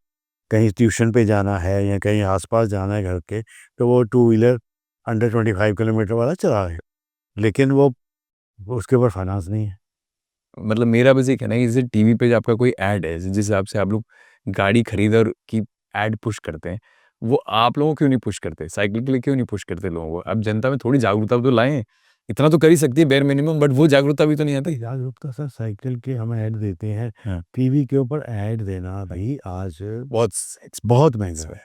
कहीं ट्यूशन पे जाना है या कहीं आसपास जाना है घर के, तो वो टू व्हीलर 125 किलोमीटर वाला चला रहे। लेकिन वो उसके ऊपर फाइनेंस नहीं है।
मतलब मेरा बस ये कहना है कि जैसे टीवी पे आपका कोई ऐड है, जिस हिसाब से आप लोग गाड़ी खरीद और की ऐड पुश करते हैं, वो आप लोगों को क्यों नहीं पुश करते? साइकिल के लिए क्यों नहीं पुश करते लोगों को? अब जनता में थोड़ी जागरूकता तो लाएँ, इतना तो कर ही सकती है बेयर मिनिमम, बट वो जागरूकता भी तो नहीं आती।
जागरूकता सर, साइकिल के हम ऐड देते हैं,
हाँ,
टीवी के ऊपर ऐड देना भी आज
बहुत
बहुत महंगा है।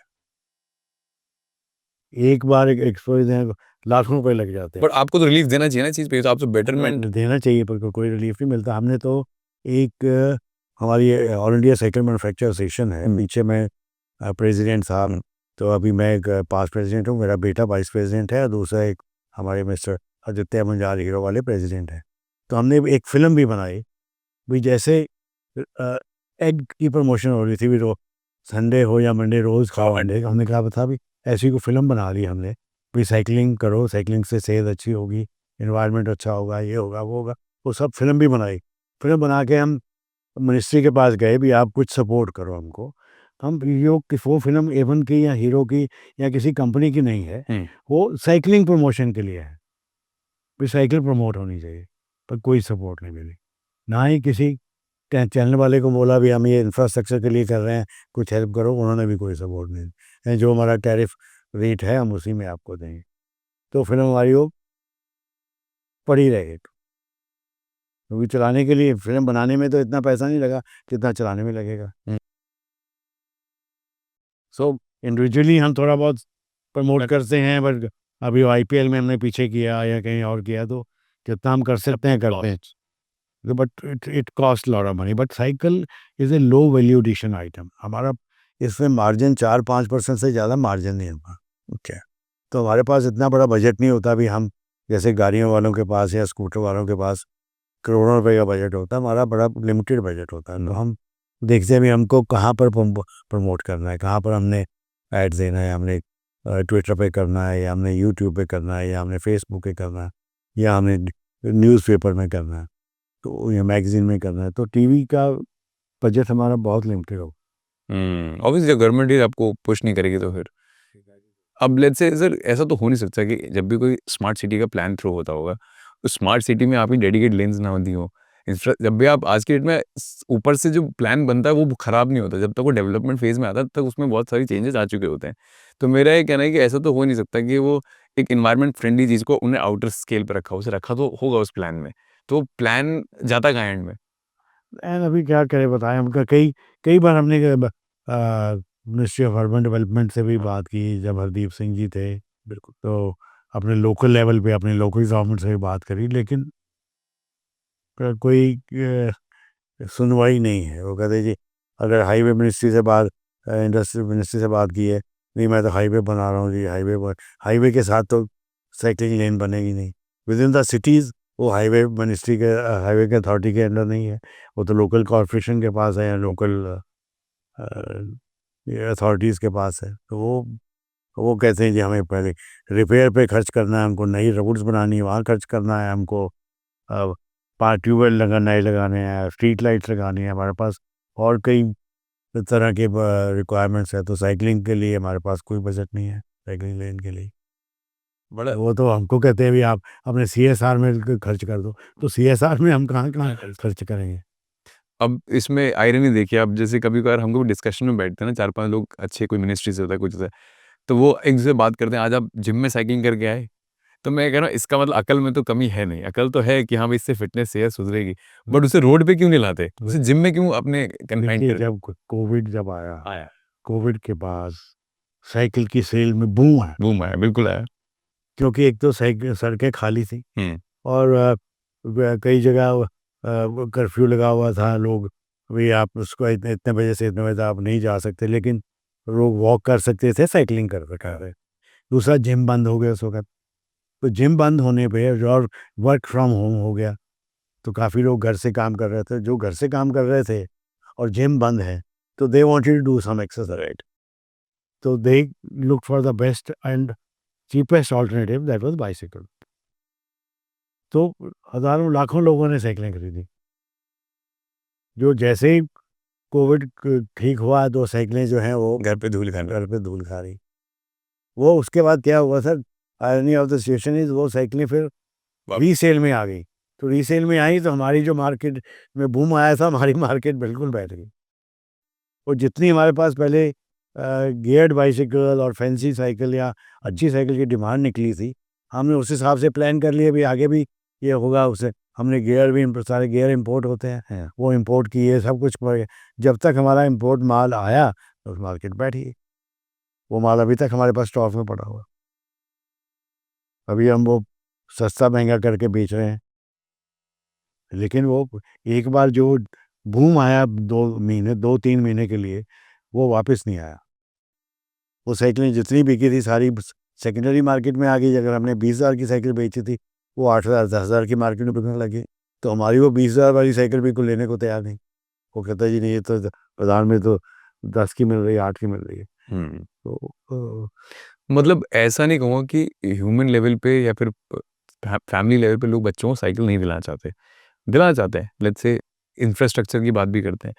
एक बार एक एक्सपोज दें लाखों रुपए लग जाते हैं।
बट आपको तो रिलीफ देना चाहिए ना चीज़ पे, तो आपसे बेटरमेंट
देना चाहिए पर कोई रिलीफ नहीं मिलता। हमने तो एक हमारी all India cycle manufacture association है, पीछे मैं प्रेसिडेंट साहब, तो अभी मैं एक पास्ट प्रेसिडेंट हूँ, मेरा बेटा वाइस प्रेसिडेंट है और दूसरा एक हमारे मिस्टर आदित्य मंजाल हीरो वाले प्रेसिडेंट हैं। तो हमने एक फ़िल्म भी बनाई, भी जैसे एग की प्रमोशन हो रही थी, भी संडे हो या मंडे रोज़ खाओ अंडे, हमने कहा था भी ऐसी कोई फ़िल्म बना ली हमने, भी साइकिलिंग करो, साइकिलिंग से सेहत अच्छी होगी, एनवायरनमेंट अच्छा होगा, ये होगा वो होगा, वो सब फिल्म भी बनाई। फिल्म बना के हम मिनिस्ट्री के पास गए भी आप कुछ सपोर्ट करो हमको। हम हीरो की वो फिल्म एवन की या हीरो की या किसी कंपनी की नहीं है, वो साइकिलिंग प्रमोशन के लिए है, भी साइकिल प्रमोट होनी चाहिए, पर कोई सपोर्ट नहीं मिली। ना ही किसी चैनल वाले को बोला भी हम ये इंफ्रास्ट्रक्चर के लिए कर रहे हैं, कुछ हेल्प करो, उन्होंने भी कोई सपोर्ट नहीं दिया। जो हमारा टैरिफ रेट है हम उसी में आपको देंगे। तो फिल्म हमारी वो पड़ी रहे, क्योंकि चलाने के लिए फिल्म बनाने में तो इतना पैसा नहीं लगा जितना चलाने में लगेगा। सो इंडिविजुअली हम थोड़ा बहुत प्रमोट करते हैं, बट अभी आईपीएल में हमने पीछे किया या कहीं और किया, तो जितना हम कर सकते हैं करते हैं, but it cost lot of money. But cycle is a low value addition item, हमारा इसमें मार्जिन 4-5% से ज़्यादा मार्जिन नहीं होगा। ओके, तो हमारे पास इतना बड़ा बजट नहीं होता भी हम जैसे गाड़ियों वालों के पास या स्कूटर वालों के पास करोड़ों रुपए का बजट होता है, हमारा बड़ा लिमिटेड बजट होता है। तो हम देखते हैं भी हमको कहाँ पर प्रमोट करना है, कहाँ पर हमने ऐड देना है, हमने ट्विटर पे करना है या हमने यूट्यूब पे करना है या हमने फेसबुक पे करना है या हमने न्यूज़पेपर में करना है, तो या मैगज़ीन में करना है, तो टीवी का बजट हमारा बहुत लिमिटेड हो।
ऑब्वियसली गवर्नमेंट ही आपको पुश नहीं करेगी तो फिर अब लेट्स से सर ऐसा तो हो नहीं सकता कि जब भी कोई स्मार्ट सिटी का प्लान थ्रो होता होगा तो स्मार्ट सिटी में आपकी डेडिकेट लेन्स ना दी हो। जब भी आप आज के डेट में ऊपर से जो प्लान बनता है वो खराब नहीं होता, जब तक वो डेवलपमेंट फेज में आता है तब तक उसमें बहुत सारी चेंजेस आ चुके होते हैं। तो मेरा ये कहना है कि ऐसा तो हो नहीं सकता कि वो एक इन्वायरमेंट फ्रेंडली चीज़ को उन्हें आउटर स्केल पर रखा, उसे रखा तो होगा उस प्लान में, तो प्लान जाता कहाँ एंड में।
एंड अभी क्या करें बताएं, हमका कई कई बार हमने मिनिस्ट्री ऑफ अर्बन डेवलपमेंट से भी बात की जब हरदीप सिंह जी थे, बिल्कुल, तो अपने लोकल लेवल पे अपने लोकल गवर्नमेंट से भी बात करी, लेकिन कोई सुनवाई नहीं है। वो कहते जी अगर हाईवे मिनिस्ट्री से बात इंडस्ट्री मिनिस्ट्री से बात की है, नहीं मैं तो हाईवे बना रहा हूँ जी, हाईवे के साथ तो साइकिलिंग लेन बनेगी नहीं विद इन द सिटीज़। वो हाईवे मिनिस्ट्री के हाईवे के अथॉरिटी के अंडर नहीं है, वो तो लोकल कॉरपोरेशन के पास है या लोकल अथॉरिटीज़ के पास है। तो वो कहते हैं जी हमें पहले रिपेयर पे खर्च करना है, हमको नई रोड्स बनानी है वहाँ खर्च करना है, हमको ट्यूबवेल नए लगाने हैं, स्ट्रीट लाइट्स लगानी है, हमारे पास और कई तरह के रिक्वायरमेंट्स है। तो साइकिलिंग के लिए हमारे पास कोई बजट नहीं है, साइकिलिंग लेन के लिए।
बड़ा
वो तो हमको कहते हैं भी आप अपने सीएसआर में खर्च कर दो, तो सीएसआर में हम कहाँ कहाँ खर्च करेंगे।
अब इसमें आयरनी देखिए, अब जैसे कभी-कभार हम लोग डिस्कशन में बैठते हैं ना 4-5 लोग अच्छे, कोई मिनिस्ट्री से होता है, कुछ होता है, तो वो एक दूसरे से बात करते हैं, आज आप जिम में साइक्लिंग करके आए? तो मैं कह रहा हूँ इसका मतलब अकल में तो कमी है नहीं, अकल तो है कि हाँ भाई इससे फिटनेस सेहत सुधरेगी, बट उसे रोड पे क्यों नहीं लाते? उसे जिम में क्यों अपने कन्फाइन
देखिए
कर
जब कोविड जब आया,
आया,
कोविड के बाद साइकिल की सेल में बूम है,
बूम आया, बिल्कुल आया।
क्योंकि एक तो साइकिल सड़कें खाली थी
हुँ,
और कई जगह कर्फ्यू लगा हुआ था, लोग भी आप उसको इतने इतने बजे से इतने बजे तक आप नहीं जा सकते, लेकिन लोग वॉक कर सकते थे, साइकिलिंग कर रखा है। दूसरा जिम बंद हो गया उस वक्त, तो जिम बंद होने पे और वर्क फ्रॉम होम हो गया, तो काफ़ी लोग घर से काम कर रहे थे, जो घर से काम कर रहे थे और जिम बंद है, तो they wanted to do some exercise, तो they look for the best and cheapest alternative that was bicycle. तो हज़ारों लाखों लोगों ने साइकिलें खरीदी, जो जैसे ही कोविड ठीक हुआ तो साइकिलें जो हैं वो
घर पे धूल खाना।
घर पे धूल खा रही। वो उसके बाद क्या हुआ sir, irony of the situation is वो साइकिलें फिर
वाप
रीसेल में आ गई। तो रीसेल में आई तो हमारी जो मार्केट में बूम आया था, हमारी मार्केट बिल्कुल बैठ गई। और जितनी हमारे पास पहले गियर्ड बाइसिकल और फैंसी साइकिल या अच्छी साइकिल की डिमांड निकली थी, हमने उस हिसाब से प्लान कर लिए भी आगे भी ये होगा उससे। हमने गियर भी सारे गियर इंपोर्ट होते हैं, वो इंपोर्ट किए, सब कुछ किए। जब तक हमारा इंपोर्ट माल आया तो मार्केट बैठी। वो माल अभी तक हमारे पास स्टॉक में पड़ा हुआ। अभी हम वो सस्ता महंगा करके बेच रहे हैं, लेकिन वो एक बार जो बूम आया 2-3 महीने के लिए, वो वापस नहीं आया। वो साइकिलें जितनी बिकी थी सारी सेकेंडरी मार्केट में आ गई। अगर हमने 20,000 की साइकिल बेची थी, वो 8,000 10,000 की मार्केट में बिकने लगी। तो हमारी वो 20,000 वाली साइकिल भी कोई लेने को तैयार नहीं। वो कहता है जी नहीं, ये तो बाजार में तो 10 की मिल रही है, 8 की मिल रही है।
हुँ।
तो
मतलब ऐसा नहीं कहूँगा कि ह्यूमन लेवल पे या फिर फैमिली लेवल पे लोग बच्चों को साइकिल नहीं दिलाना चाहते। दिलाना चाहते हैं, लेट्स से इंफ्रास्ट्रक्चर की बात भी करते हैं।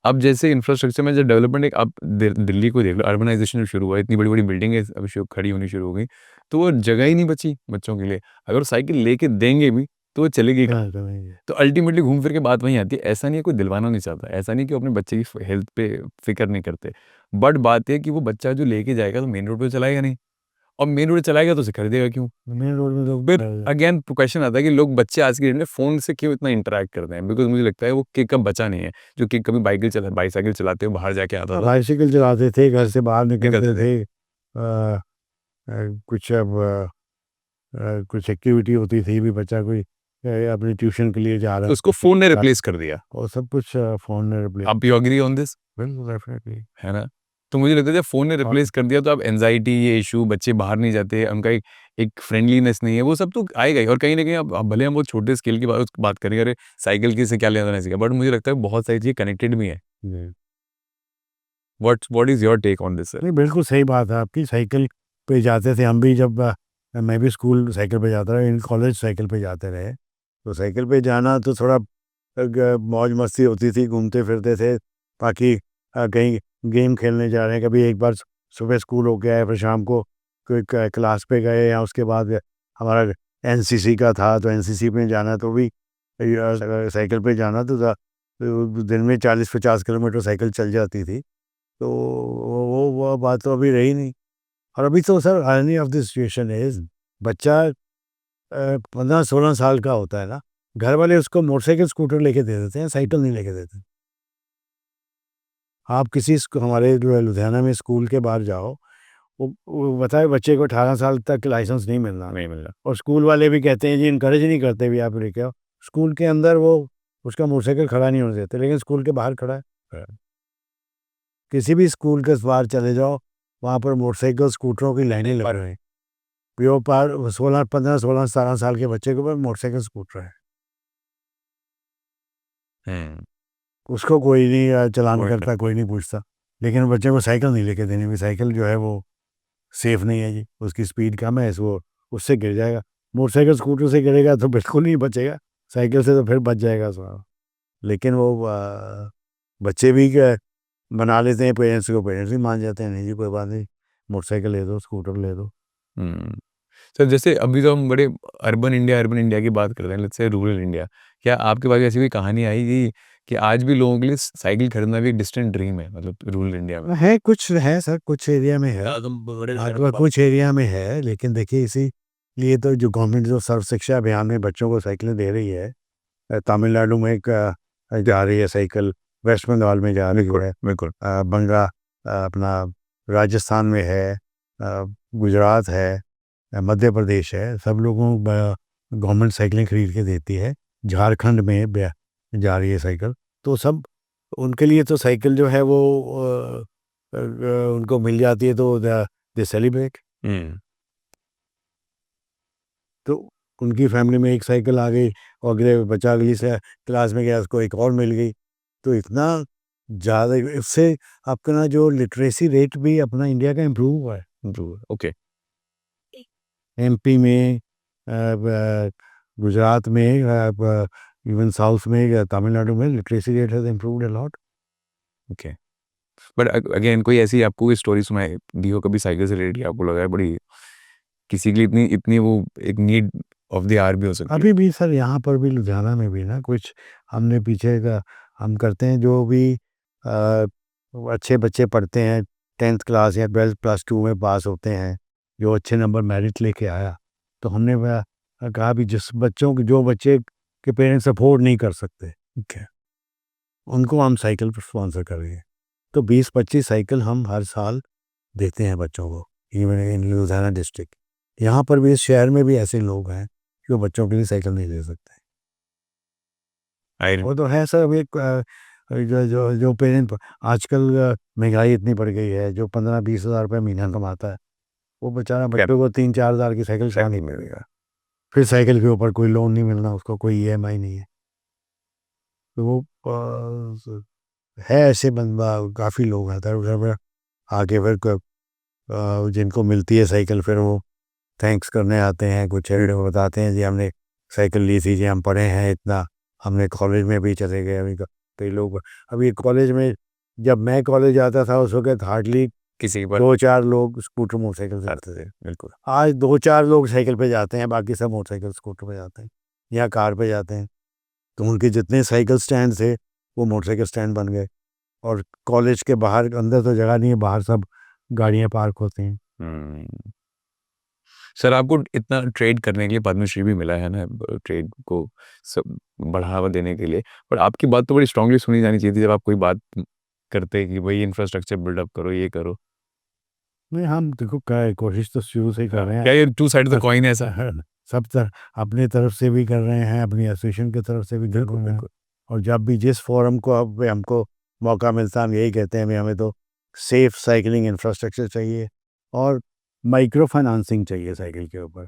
अब जैसे इंफ्रास्ट्रक्चर में जो डेवलपमेंट एक आप दिल्ली को देख लो, अर्बनाइजेशन शुरू हुआ, इतनी बड़ी-बड़ी बिल्डिंगें अब खड़ी होनी शुरू हो गई, तो वो जगह ही नहीं बची बच्चों के लिए। अगर वो साइकिल लेके देंगे भी, तो वो चलेगी कहाँ?
क्या करेंगे?
तो अल्टीमेटली घूम फिर के बात वहीं आती है। ऐसा नहीं है कोई दिलवाना नहीं चाहता, ऐसा नहीं कि वो अपने बच्चे की हेल्थ पे फ़िक्र नहीं करते। बट बात ये है कि वो बच्चा जो लेके जाएगा तो मेन रोड पे तो चलाएगा नहीं, और मेन रोड चलाएगा तो उसे खरीदेगा क्यों?
मेन रोड में तो
फिर अगेन क्वेश्चन आता है कि लोग बच्चे आज की डेट में फ़ोन से क्यों इतना इंटरैक्ट करते हैं? बिकॉज़ मुझे लगता है वो किक का बचा नहीं है, जो कि कभी बाइसाइकिल चलाते हुए बाहर जाके आता था,
बाइसिकल चलाते थे, घर से बाहर
निकलते
निकलते
थे।
थे। कुछ कुछ एक्टिविटी होती थी भी, बच्चा कोई अपनी ट्यूशन के लिए जा रहा
तो उसको
है,
फ़ोन ने रिप्लेस कर दिया।
और सब कुछ फ़ोन ने रिप्लेस।
आप यू एग्री ऑन दिस?
बिल्कुल, डेफिनेटली।
है ना? तो मुझे लगता है जब फ़ोन ने
और
रिप्लेस कर दिया तो अब एंग्ज़ायटी ये इश्यू, बच्चे बाहर नहीं जाते, उनका एक एक फ्रेंडलीनेस नहीं है, वो सब तो आएगा ही। और कहीं न कहीं अब भले हम वो छोटे स्केल की बात करें, अरे साइकिल की से क्या लेना-देना इससे, बट मुझे लगता है बहुत सारी चीज़ें कनेक्टेड भी हैं।
जी।
What is your take on this sir?
नहीं, बिल्कुल सही बात है आपकी। साइकिल पे जाते थे हम भी, जब मैं भी स्कूल साइकिल पे जाता रहा, इन कॉलेज साइकिल पे जाते रहे। तो साइकिल पे जाना तो थोड़ा मौज मस्ती होती थी, घूमते फिरते थे। बाकी कहीं गेम खेलने जा रहे हैं, कभी एक बार सुबह स्कूल होके आए, फिर शाम को कोई क्लास पे गए, या उसके बाद हमारा एनसीसी का था, तो एनसीसी में जाना तो भी साइकिल पे जाना तो था। तो दिन में 40-50 किलोमीटर साइकिल चल जाती थी। तो वो बात तो अभी रही नहीं। और अभी तो sir irony of the situation is, बच्चा 15-16 साल का होता है ना, घर वाले उसको मोटरसाइकिल, स्कूटर लेके दे देते हैं, साइकिल नहीं लेके देते। आप किसी हमारे जो है लुधियाना में स्कूल के बाहर जाओ, वो बताए बच्चे को 18 साल तक लाइसेंस नहीं मिलना।
नहीं मिल रहा।
और स्कूल वाले भी कहते हैं जी, इनकरेज नहीं करते भी, आप लेके आओ। स्कूल के अंदर वो उसका मोटरसाइकिल खड़ा नहीं होने देते, लेकिन स्कूल के बाहर खड़ा है। किसी भी स्कूल के बाहर चले जाओ, वहाँ पर मोटरसाइकिल, स्कूटरों की लाइनें लग रही हैं। पियो पार 16, 15, 16, 17 साल के बच्चे के ऊपर मोटरसाइकिल, स्कूटर है।
हुँ।
उसको कोई नहीं चालान
पॉइंट है।
करता, कोई नहीं पूछता। लेकिन बच्चे को साइकिल नहीं लेके देनी, भी साइकिल जो है वो सेफ नहीं है जी, उसकी स्पीड कम है, वो उससे गिर जाएगा। मोटरसाइकिल, स्कूटर से गिरेगा तो बिल्कुल नहीं बचेगा, साइकिल से तो फिर बच जाएगा सारा। लेकिन वो बच्चे भी मना लेते हैं पेरेंट्स को, पेरेंट्स भी मान जाते हैं, नहीं जी कोई बात नहीं, मोटरसाइकिल ले दो, स्कूटर ले दो।
हुँ। सर जैसे अभी तो हम बड़े अर्बन इंडिया की बात कर रहे हैं, लेट्स से रूरल इंडिया। क्या आपके पास ऐसी कोई कहानी आई कि आज भी लोगों के लिए साइकिल खरीदना भी एक डिस्टेंट ड्रीम है, मतलब रूरल इंडिया में?
है, कुछ है सर, कुछ एरिया में है। कुछ एरिया में है, लेकिन देखिए इसीलिए तो जो गवर्नमेंट जो सर्व शिक्षा अभियान में बच्चों को साइकिलें दे रही है। तमिलनाडु में एक जा रही है साइकिल, वेस्ट बंगाल में जा रही
बिल्कुल,
है,
बिल्कुल।
अपना राजस्थान में है, गुजरात है, मध्य प्रदेश है, सब लोगों को गवर्नमेंट साइकिलें खरीद के देती है। झारखंड में जा रही है साइकिल। तो सब उनके लिए तो साइकिल जो है वो उनको मिल जाती है, तो दे सेलिब्रेट।
हुँ।
तो उनकी फैमिली में एक साइकिल आ गई, और अगले बच्चा अगली से क्लास में गया, उसको एक और मिल गई। तो इतना ज़्यादा इससे आपका ना जो लिटरेसी रेट भी अपना इंडिया का इम्प्रूव हुआ है।
Improve okay.
एमपी में, गुजरात में, इवन साउथ में, तमिलनाडु में literacy rate has improved a lot.
Okay. But again कोई ऐसी आपको कोई स्टोरी सुनाई दी हो कभी साइकिल से रिलेटेड कि आपको लगा है बड़ी किसी के लिए इतनी इतनी वो एक नीड ऑफ द आवर भी हो सकती है?
अभी भी सर यहाँ पर भी लुधियाना में भी ना कुछ हमने पीछे का हम करते हैं, जो भी अच्छे बच्चे पढ़ते हैं, 10th क्लास या 12 प्लस 2 में पास होते हैं, जो अच्छे नंबर मेरिट लेके आया, तो हमने कहा भी जिस बच्चों के जो बच्चे के पेरेंट्स अफोर्ड नहीं कर सकते, ठीक है, उनको हम साइकिल स्पॉन्सर करेंगे। तो 20-25 साइकिल हम हर साल देते हैं बच्चों को, इवन इन लुधियाना डिस्ट्रिक्ट। यहाँ पर भी इस शहर में भी ऐसे लोग हैं जो बच्चों के लिए साइकिल नहीं ले सकते।
आई
वो तो है सर। अभी जो जो जो पेरेंट आजकल महंगाई इतनी बढ़ गई है, जो 15-20 हज़ार रुपये महीना कमाता है वो बेचारा बच्चों को 3-4 हज़ार की साइकिल कहाँ नहीं मिलेगा। फिर साइकिल के ऊपर कोई लोन नहीं मिलना उसको, कोई EMI नहीं है। तो वो है ऐसे बंदा काफ़ी लोग हैं उधर में आके फिर जिनको मिलती है साइकिल फिर वो थैंक्स करने आते हैं, कुछ बताते हैं जी हमने साइकिल ली थी जी, हम पढ़े हैं इतना, हमने कॉलेज में भी चले गए। अभी कई लोग अभी कॉलेज में, जब मैं कॉलेज जाता था उस वक्त हार्डली
किसी के पास
2-4 लोग स्कूटर मोटरसाइकिल से आते थे।
बिल्कुल।
आज 2-4 लोग साइकिल पे जाते हैं, बाकी सब मोटरसाइकिल स्कूटर पे जाते हैं या कार पे जाते हैं। तो उनके जितने साइकिल स्टैंड थे वो मोटरसाइकिल स्टैंड बन गए। और कॉलेज के बाहर, अंदर तो जगह नहीं है, बाहर सब गाड़ियाँ पार्क होती हैं।
हम्म। सर आपको इतना ट्रेड करने के लिए पद्मश्री भी मिला है ना, ट्रेड को सब बढ़ावा देने के लिए। पर आपकी बात तो बड़ी स्ट्रांगली सुनी जानी चाहिए थी जब आप कोई बात करते कि भाई इंफ्रास्ट्रक्चर बिल्डअप करो, ये करो।
नहीं, हम देखो क्या कोशिश तो शुरू से ही कर रहे हैं।
क्या ये two side of the coin है ऐसा?
सब तरह अपनी तरफ से भी कर रहे हैं, अपनी एसोसिएशन की तरफ से भी कर रहे हैं। और जब भी जिस फोरम को अब हमको मौका मिलता है हम यही कहते हैं भी हमें तो सेफ साइकिलिंग इंफ्रास्ट्रक्चर चाहिए और माइक्रो फाइनेंसिंग चाहिए साइकिल के ऊपर।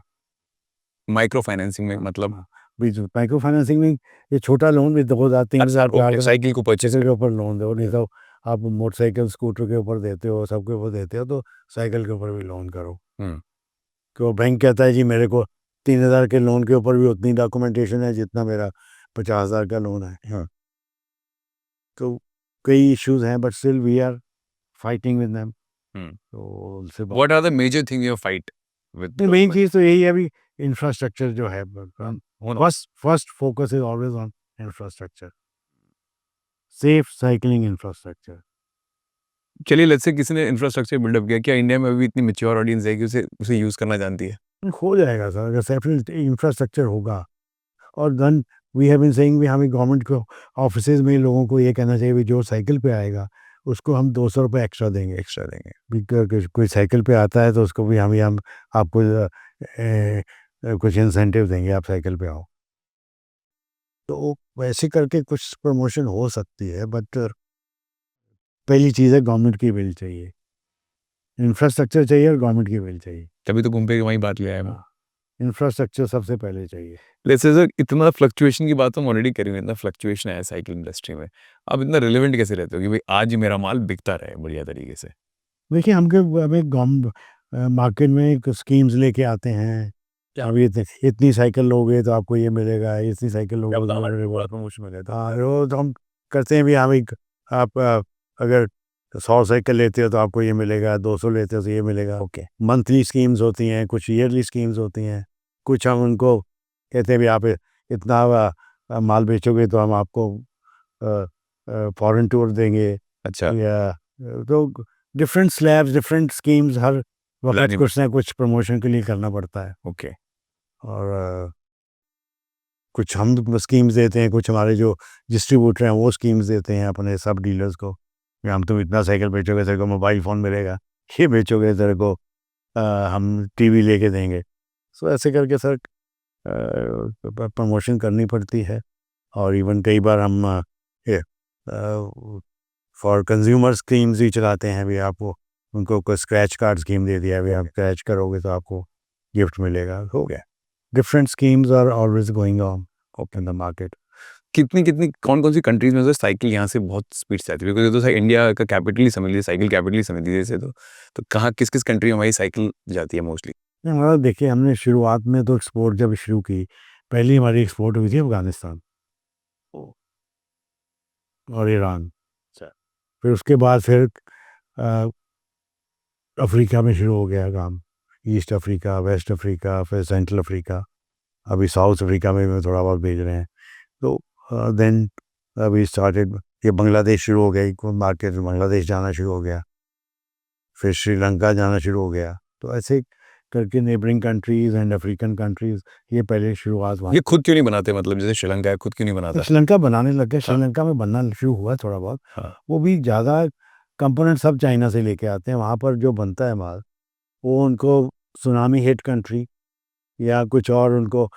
माइक्रो फाइनेंसिंग में मतलब?
माइक्रो फाइनेंसिंग में ये छोटा लोन भी 2,000-3,000
ओके, साइकिल को परचेज
के ऊपर लोन दो। नहीं तो आप मोटरसाइकिल स्कूटर के ऊपर देते हो, सबके ऊपर देते हो, तो साइकिल के ऊपर भी लोन करो। कि वो बैंक कहता है जी मेरे को 3,000 के लोन के ऊपर भी उतनी डॉक्यूमेंटेशन है जितना मेरा 50,000 का लोन है। हाँ, तो कई इश्यूज हैं but still we are fighting with them. तो उनसे
what are the major thing you fight with?
मेन चीज़ तो यही है अभी इंफ्रास्ट्रक्चर जो है। First focus is always on infrastructure, safe cycling infrastructure.
चलिए लेट्स से किसी ने इंफ्रास्ट्रक्चर बिल्डअप किया, क्या इंडिया में अभी इतनी मैच्योर ऑडियंस है कि उसे उसे यूज करना जानती है?
हो जाएगा सर, अगर सेफ इंफ्रास्ट्रक्चर होगा। और then we have been saying भी हमें गवर्नमेंट को ऑफिसेज में लोगों को ये कहना चाहिए भी जो साइकिल पे आएगा उसको हम 200 रुपये एक्स्ट्रा देंगे। कोई साइकिल पे आता है तो उसको भी हम आपको कुछ इंसेंटिव देंगे, आप साइकिल पे आओ। तो वैसे करके कुछ प्रमोशन हो सकती है बट पहली चीज़ है गवर्नमेंट की विल चाहिए, इंफ्रास्ट्रक्चर चाहिए और गवर्नमेंट की विल चाहिए।
तभी तो घूम फिर के वहीं बात ले आए हम।
इंफ्रास्ट्रक्चर सबसे पहले चाहिए।
लेट्स से सर इतना फ्लक्चुएशन की बात हम ऑलरेडी करी हुई है, इतना फ्लक्चुएशन है साइकिल इंडस्ट्री में। आप इतना रिलेवेंट कैसे रहते हो कि भाई आज मेरा माल बिकता रहे बढ़िया तरीके से?
देखिए हमें मार्केट में एक स्कीम्स लेके आते हैं। अभी इतनी साइकिल लोगे तो आपको ये मिलेगा, इतनी साइकिल लोगे तो
प्रमोशन मिलेगा।
हाँ, वो तो हम करते हैं भी। हम एक आप अगर 100 साइकिल लेते हो तो आपको ये मिलेगा, 200 लेते हो तो ये मिलेगा। ओके, मंथली स्कीम्स होती हैं, कुछ ईयरली स्कीम्स होती हैं, कुछ हम उनको कहते हैं भी आप इतना माल बेचोगे तो हम आपको फॉरेन टूर देंगे।
अच्छा।
या तो डिफरेंट स्लैब्स, डिफरेंट स्कीम्स, हर वक्त
लानी
कुछ ना कुछ प्रमोशन के लिए करना पड़ता है।
ओके।
और कुछ हम स्कीम्स देते हैं, कुछ हमारे जो डिस्ट्रीब्यूटर हैं वो स्कीम्स देते हैं अपने सब डीलर्स को कि हम तुम इतना साइकिल बेचोगे तेरे को मोबाइल फ़ोन मिलेगा, ये बेचोगे तेरे को हम टीवी लेके देंगे। सो ऐसे करके सर प्रमोशन करनी पड़ती है। और इवन कई बार हम फॉर कंज्यूमर स्कीम्स भी चलाते हैं भी। आपको उनको कोई स्क्रैच कार्ड स्कीम दे दिया भी, आप स्क्रैच करोगे तो आपको गिफ्ट मिलेगा। हो गया, different schemes are always going on in the market.
कितनी कौन-कौन सी कंट्रीज़ में सर साइकिल यहाँ से बहुत स्पीड से आती है? बिकॉज़ ये तो सर इंडिया का कैपिटल ही समझ लीजिए, साइकिल कैपिटल ही समझ लीजिए इसे तो। तो कहाँ किस-किस कंट्री में हमारी साइकिल जाती है मोस्टली?
नहीं, हमारा देखिए हमने शुरुआत में तो एक्सपोर्ट जब शुरू की, पहली हमारी एक्सपोर्ट हुई थी अफ़गानिस्तान और ईरान।
अच्छा।
फिर उसके बाद फिर अफ़्रीका में शुरू हो गया काम, ईस्ट अफ़्रीका, वेस्ट अफ़्रीका, फिर सेंट्रल अफ़्रीका, अभी साउथ अफ़्रीका में भी थोड़ा बहुत भेज रहे हैं। तो देन अभी स्टार्टेड ये बांग्लादेश शुरू हो गई, मार्केट बांग्लादेश जाना शुरू हो गया, फिर श्रीलंका जाना शुरू हो गया। तो ऐसे करके neighbouring countries and African countries ये पहले शुरुआत वहाँ।
ये खुद क्यों नहीं बनाते, मतलब जैसे श्रीलंका है खुद क्यों नहीं बनाता?
श्रीलंका बनाने लग गए, श्रीलंका में बनना शुरू हुआ थोड़ा बहुत।
हाँ।
वो भी ज़्यादा कंपोनेंट सब चाइना से लेके आते हैं, वहाँ पर जो बनता है माल वो उनको सुनामी हिट कंट्री या कुछ और, उनको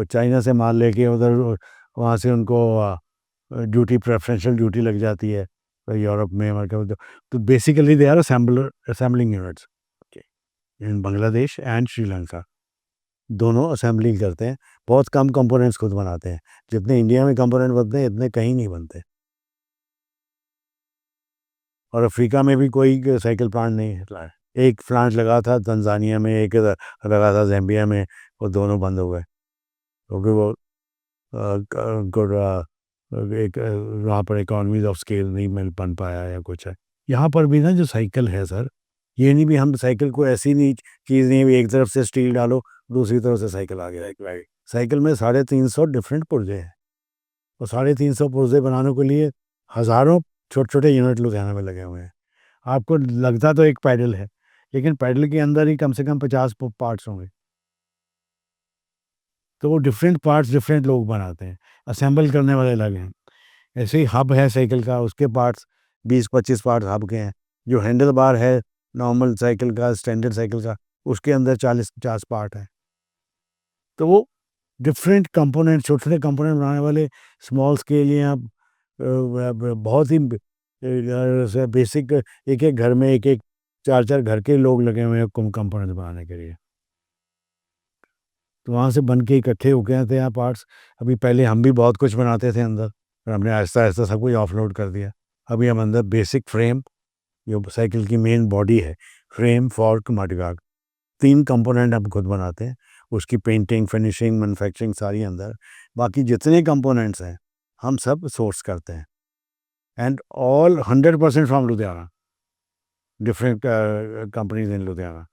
चाइना से माल लेके उधर वहाँ से उनको ड्यूटी, प्रेफरेंशियल ड्यूटी लग जाती है यूरोप में, अमेरिका में। तो basically they are assembling units in Bangladesh and Sri, दोनों असेंबलिंग करते हैं। बहुत कम कंपोनेंट्स खुद बनाते हैं, जितने इंडिया में कंपोनेंट बनते हैं इतने कहीं नहीं बनते। और अफ्रीका में भी कोई साइकिल प्लांट नहीं है। एक प्लांट लगा था तंजानिया में, एक लगा था ज़ैम्बिया में, वो दोनों बंद हो गए क्योंकि वो एक वहाँ पर इकोनॉमीज ऑफ स्केल नहीं मिल बन पाया या कुछ है। यहाँ पर भी ना जो साइकिल है सर, ये नहीं भी हम साइकिल को ऐसी नहीं चीज़ नहीं भी एक तरफ से स्टील डालो दूसरी तरफ से साइकिल आ गया। साइकिल में 350 डिफरेंट पुर्जे हैं, और 350 पुर्जे बनाने के लिए हज़ारों छोटे छोटे यूनिट लुधियाना में लगे हुए हैं। आपको लगता तो एक पैडल है, लेकिन पैडल के अंदर ही कम से कम 50 पार्ट्स होंगे। तो वो डिफरेंट पार्ट्स डिफरेंट लोग बनाते हैं, असेंबल करने वाले अलग हैं। ऐसे ही हब है साइकिल का, उसके पार्ट्स 20-25 पार्ट्स हब के हैं। जो हैंडल बार है नॉर्मल साइकिल का, स्टैंडर्ड साइकिल का, उसके अंदर 40-50 पार्ट हैं। तो वो डिफरेंट कंपोनेंट, छोटे छोटे कंपोनेंट बनाने वाले स्मॉल स्केल या बहुत ही बेसिक, एक एक घर में एक एक 4-4 घर के लोग लगे हुए हैं कंपोनेंट बनाने के लिए। तो वहाँ से बन के इकट्ठे हो गए थे यहाँ पार्ट्स। अभी पहले हम भी बहुत कुछ बनाते थे अंदर, और हमने आहिस्ता आहिस्ता सब कुछ ऑफलोड कर दिया। अभी हम अंदर बेसिक फ्रेम, जो साइकिल की मेन बॉडी है, फ्रेम, फॉर्क, मडगार्ड, 3 कंपोनेंट हम खुद बनाते हैं। उसकी पेंटिंग, फिनिशिंग, मैन्युफैक्चरिंग सारी अंदर। बाकी जितने कंपोनेंट्स हैं हम सब सोर्स करते हैं, and all 100% from Ludhiana, different companies in Ludhiana.